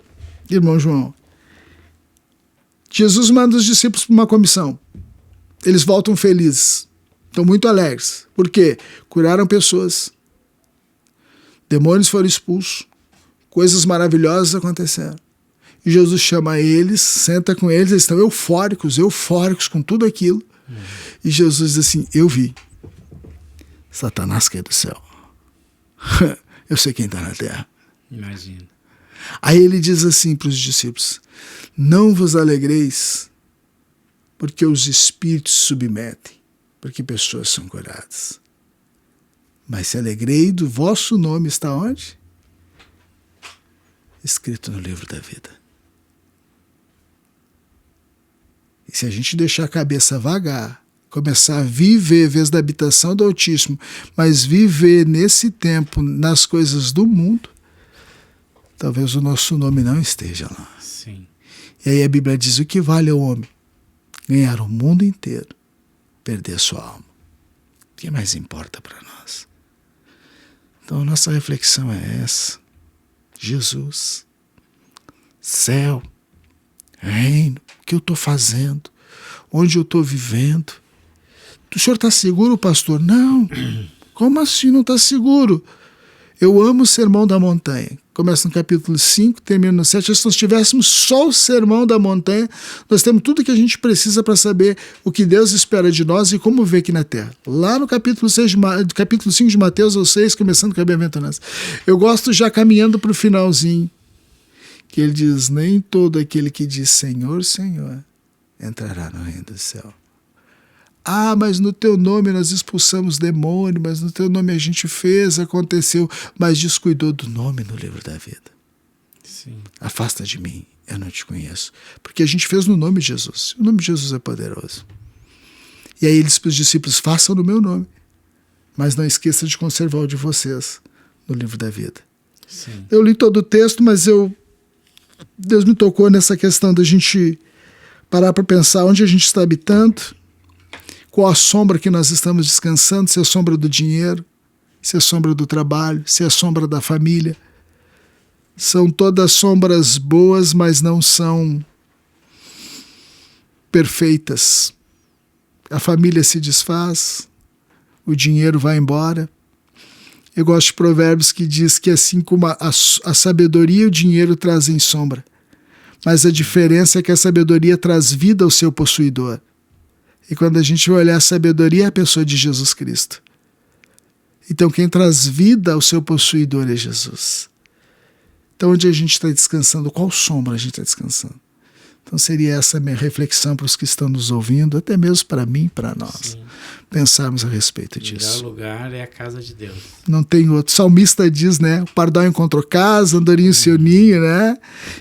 irmão João. Jesus manda os discípulos para uma comissão. Eles voltam felizes, estão muito alegres. Por quê? Curaram pessoas, demônios foram expulsos, coisas maravilhosas aconteceram. E Jesus chama eles, senta com eles estão eufóricos com tudo aquilo. E Jesus diz assim, eu vi Satanás cair do céu. Eu sei quem está na terra. Imagina. Aí ele diz assim para os discípulos, não vos alegreis porque os espíritos se submetem, porque pessoas são curadas. Mas se alegrei do vosso nome está onde? Escrito no livro da vida. E se a gente deixar a cabeça vagar, começar a viver, em vez da habitação do Altíssimo, mas viver nesse tempo nas coisas do mundo, talvez o nosso nome não esteja lá. Sim. E aí a Bíblia diz, o que vale ao homem? Ganhar o mundo inteiro, perder a sua alma. O que mais importa para nós? Então a nossa reflexão é essa. Jesus, céu, reino, o que eu estou fazendo? Onde eu estou vivendo? O senhor está seguro, pastor? Não. Como assim não está seguro? Eu amo o Sermão da Montanha. Começa no capítulo 5, termina no 7. Se nós tivéssemos só o Sermão da Montanha, nós temos tudo que a gente precisa para saber o que Deus espera de nós e como ver aqui na Terra. Lá no capítulo 5 de Mateus ao 6, começando com a bem-aventurança. Eu gosto já caminhando para o finalzinho, que ele diz, nem todo aquele que diz Senhor, Senhor, entrará no reino do céu. Mas no teu nome nós expulsamos demônio, mas no teu nome a gente fez, aconteceu, mas descuidou do nome no livro da vida. Sim. Afasta de mim, eu não te conheço. Porque a gente fez no nome de Jesus. O nome de Jesus é poderoso. E aí ele disse para os discípulos, façam no meu nome, mas não esqueça de conservar o de vocês no livro da vida. Sim. Eu li todo o texto, mas Deus me tocou nessa questão da gente parar para pensar onde a gente está habitando, qual a sombra que nós estamos descansando, se é a sombra do dinheiro, se é a sombra do trabalho, se é a sombra da família. São todas sombras boas, mas não são perfeitas. A família se desfaz, o dinheiro vai embora. Eu gosto de Provérbios que diz que assim como a sabedoria e o dinheiro trazem sombra, mas a diferença é que a sabedoria traz vida ao seu possuidor. E quando a gente vai olhar a sabedoria, é a pessoa de Jesus Cristo. Então quem traz vida ao seu possuidor é Jesus. Então onde a gente está descansando? Qual sombra a gente está descansando? Então seria essa a minha reflexão para os que estão nos ouvindo, até mesmo para mim e para nós. Sim. Pensarmos a respeito disso. O melhor lugar é a casa de Deus. Não tem outro. O salmista diz, né? O pardal encontrou casa, andorinho seu ninho, né?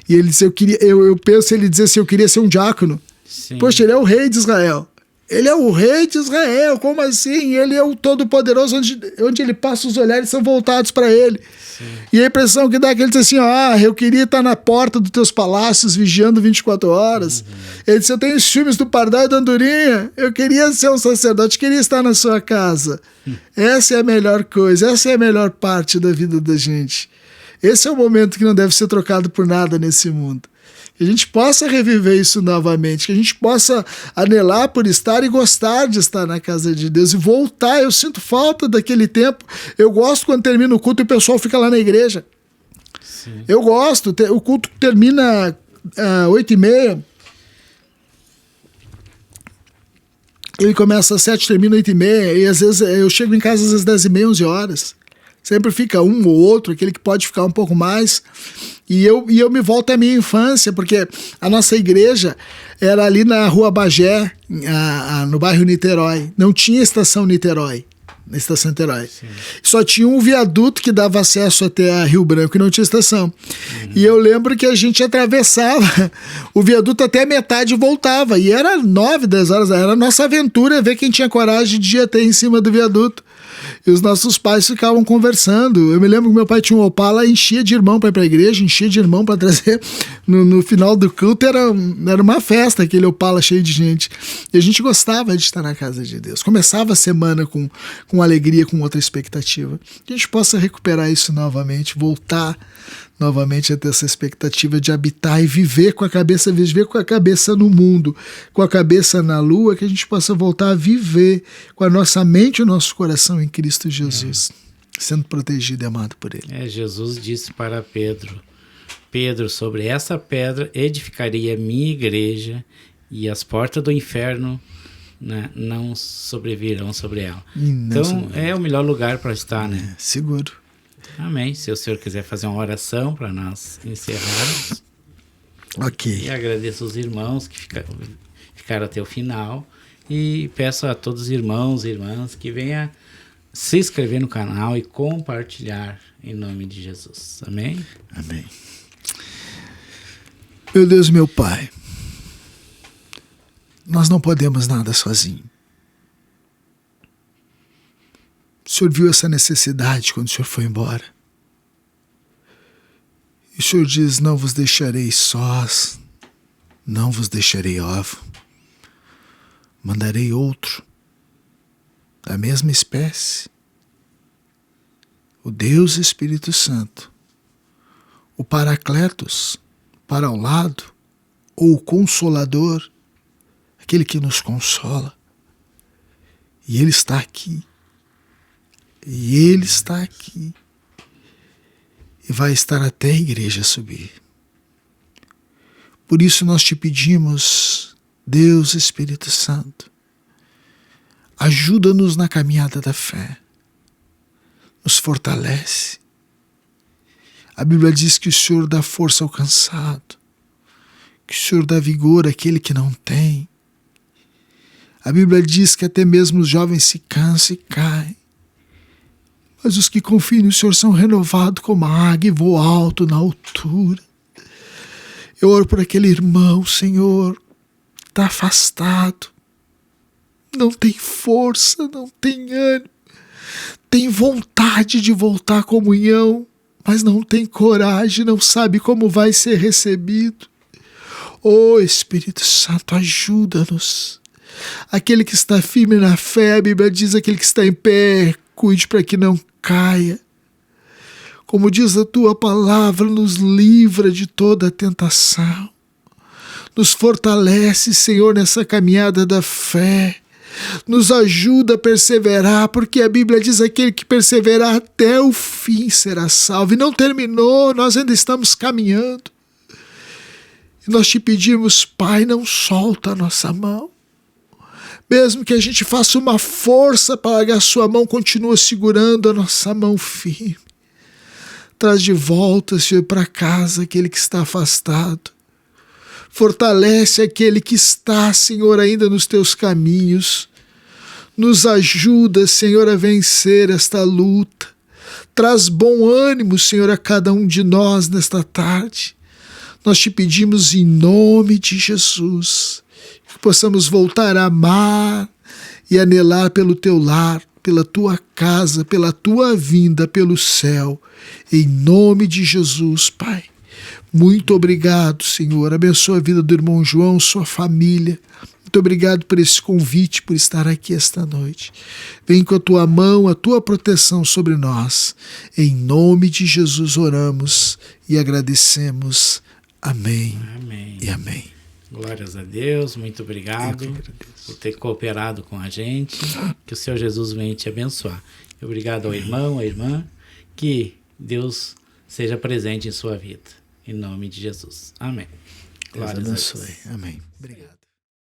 E ele diz, eu penso, ele diz assim, eu queria ser um diácono. Sim. Poxa, ele é o rei de Israel. Ele é o rei de Israel, como assim? Ele é o Todo-Poderoso, onde ele passa, os olhares são voltados para ele. Sim. E a impressão que dá é que ele diz assim, eu queria estar na porta dos teus palácios, vigiando 24 horas. Ele disse, eu tenho os filmes do pardal e da andorinha, eu queria ser um sacerdote, queria estar na sua casa. Essa é a melhor coisa, essa é a melhor parte da vida da gente. Esse é o momento que não deve ser trocado por nada nesse mundo. Que a gente possa reviver isso novamente, que a gente possa anelar por estar e gostar de estar na casa de Deus e voltar. Eu sinto falta daquele tempo. Eu gosto quando termina o culto e o pessoal fica lá na igreja. Sim. Eu gosto. O culto termina 8h30. Ele começa às 7h, termina 8h30. E às vezes eu chego em casa às 10h30, 11 horas. Sempre fica um ou outro, aquele que pode ficar um pouco mais. E eu me volto à minha infância, porque a nossa igreja era ali na Rua Bagé, no bairro Niterói. Não tinha estação Niterói, na estação Niterói. Sim. Só tinha um viaduto que dava acesso até a Rio Branco e não tinha estação. E eu lembro que a gente atravessava o viaduto até a metade e voltava. E era 9, 10 horas, era a nossa aventura ver quem tinha coragem de ir até em cima do viaduto. E os nossos pais ficavam conversando. Eu me lembro que meu pai tinha um Opala, enchia de irmão para ir para a igreja, enchia de irmão para trazer. No final do culto era uma festa, aquele Opala cheio de gente. E a gente gostava de estar na casa de Deus. Começava a semana com alegria, com outra expectativa. Que a gente possa recuperar isso novamente, voltar novamente a ter essa expectativa de habitar e viver com a cabeça no mundo, com a cabeça na lua, que a gente possa voltar a viver com a nossa mente e o nosso coração em Cristo Jesus, sendo protegido e amado por Ele. Jesus disse para Pedro, sobre essa pedra edificaria a minha igreja e as portas do inferno, né, não sobrevirão sobre ela. Então é o melhor lugar para estar, né? Seguro. Amém. Se o senhor quiser fazer uma oração para nós encerrarmos. Ok. E agradeço os irmãos que ficaram até o final. E peço a todos os irmãos e irmãs que venham se inscrever no canal e compartilhar em nome de Jesus. Amém? Amém. Meu Deus, meu Pai, nós não podemos nada sozinho. O Senhor viu essa necessidade quando o Senhor foi embora. E o Senhor diz, não vos deixarei sós, não vos deixarei órfão. Mandarei outro, da mesma espécie. O Deus Espírito Santo, o Paracletos, para ao lado, ou o Consolador, aquele que nos consola. E Ele está aqui. E Ele está aqui. E vai estar até a igreja subir. Por isso nós te pedimos, Deus Espírito Santo, ajuda-nos na caminhada da fé. Nos fortalece. A Bíblia diz que o Senhor dá força ao cansado, que o Senhor dá vigor àquele que não tem. A Bíblia diz que até mesmo os jovens se cansam e caem. Mas os que confiam no Senhor são renovados como a águia e voam alto na altura. Eu oro por aquele irmão, Senhor, está afastado. Não tem força, não tem ânimo. Tem vontade de voltar à comunhão, mas não tem coragem, não sabe como vai ser recebido. Oh, Espírito Santo, ajuda-nos. Aquele que está firme na fé, a Bíblia diz, aquele que está em pé, cuide para que não caia. Como diz a tua palavra, nos livra de toda tentação. Nos fortalece, Senhor, nessa caminhada da fé. Nos ajuda a perseverar, porque a Bíblia diz, aquele que perseverar até o fim será salvo. E não terminou, nós ainda estamos caminhando. E nós te pedimos, Pai, não solta a nossa mão. Mesmo que a gente faça uma força para largar a sua mão, continua segurando a nossa mão firme. Traz de volta, Senhor, para casa aquele que está afastado. Fortalece aquele que está, Senhor, ainda nos teus caminhos. Nos ajuda, Senhor, a vencer esta luta. Traz bom ânimo, Senhor, a cada um de nós nesta tarde. Nós te pedimos em nome de Jesus, que possamos voltar a amar e anelar pelo teu lar, pela tua casa, pela tua vinda, pelo céu. Em nome de Jesus, Pai. Muito obrigado, Senhor. Abençoa a vida do irmão João, sua família. Muito obrigado por esse convite, por estar aqui esta noite. Vem com a tua mão, a tua proteção sobre nós. Em nome de Jesus oramos e agradecemos. Amém. Amém. E amém. Glórias a Deus, muito obrigado por ter cooperado com a gente. Que o Senhor Jesus venha te abençoar. Obrigado ao irmão, à irmã. Que Deus seja presente em sua vida. Em nome de Jesus. Amém. Deus abençoe. Amém. Obrigado.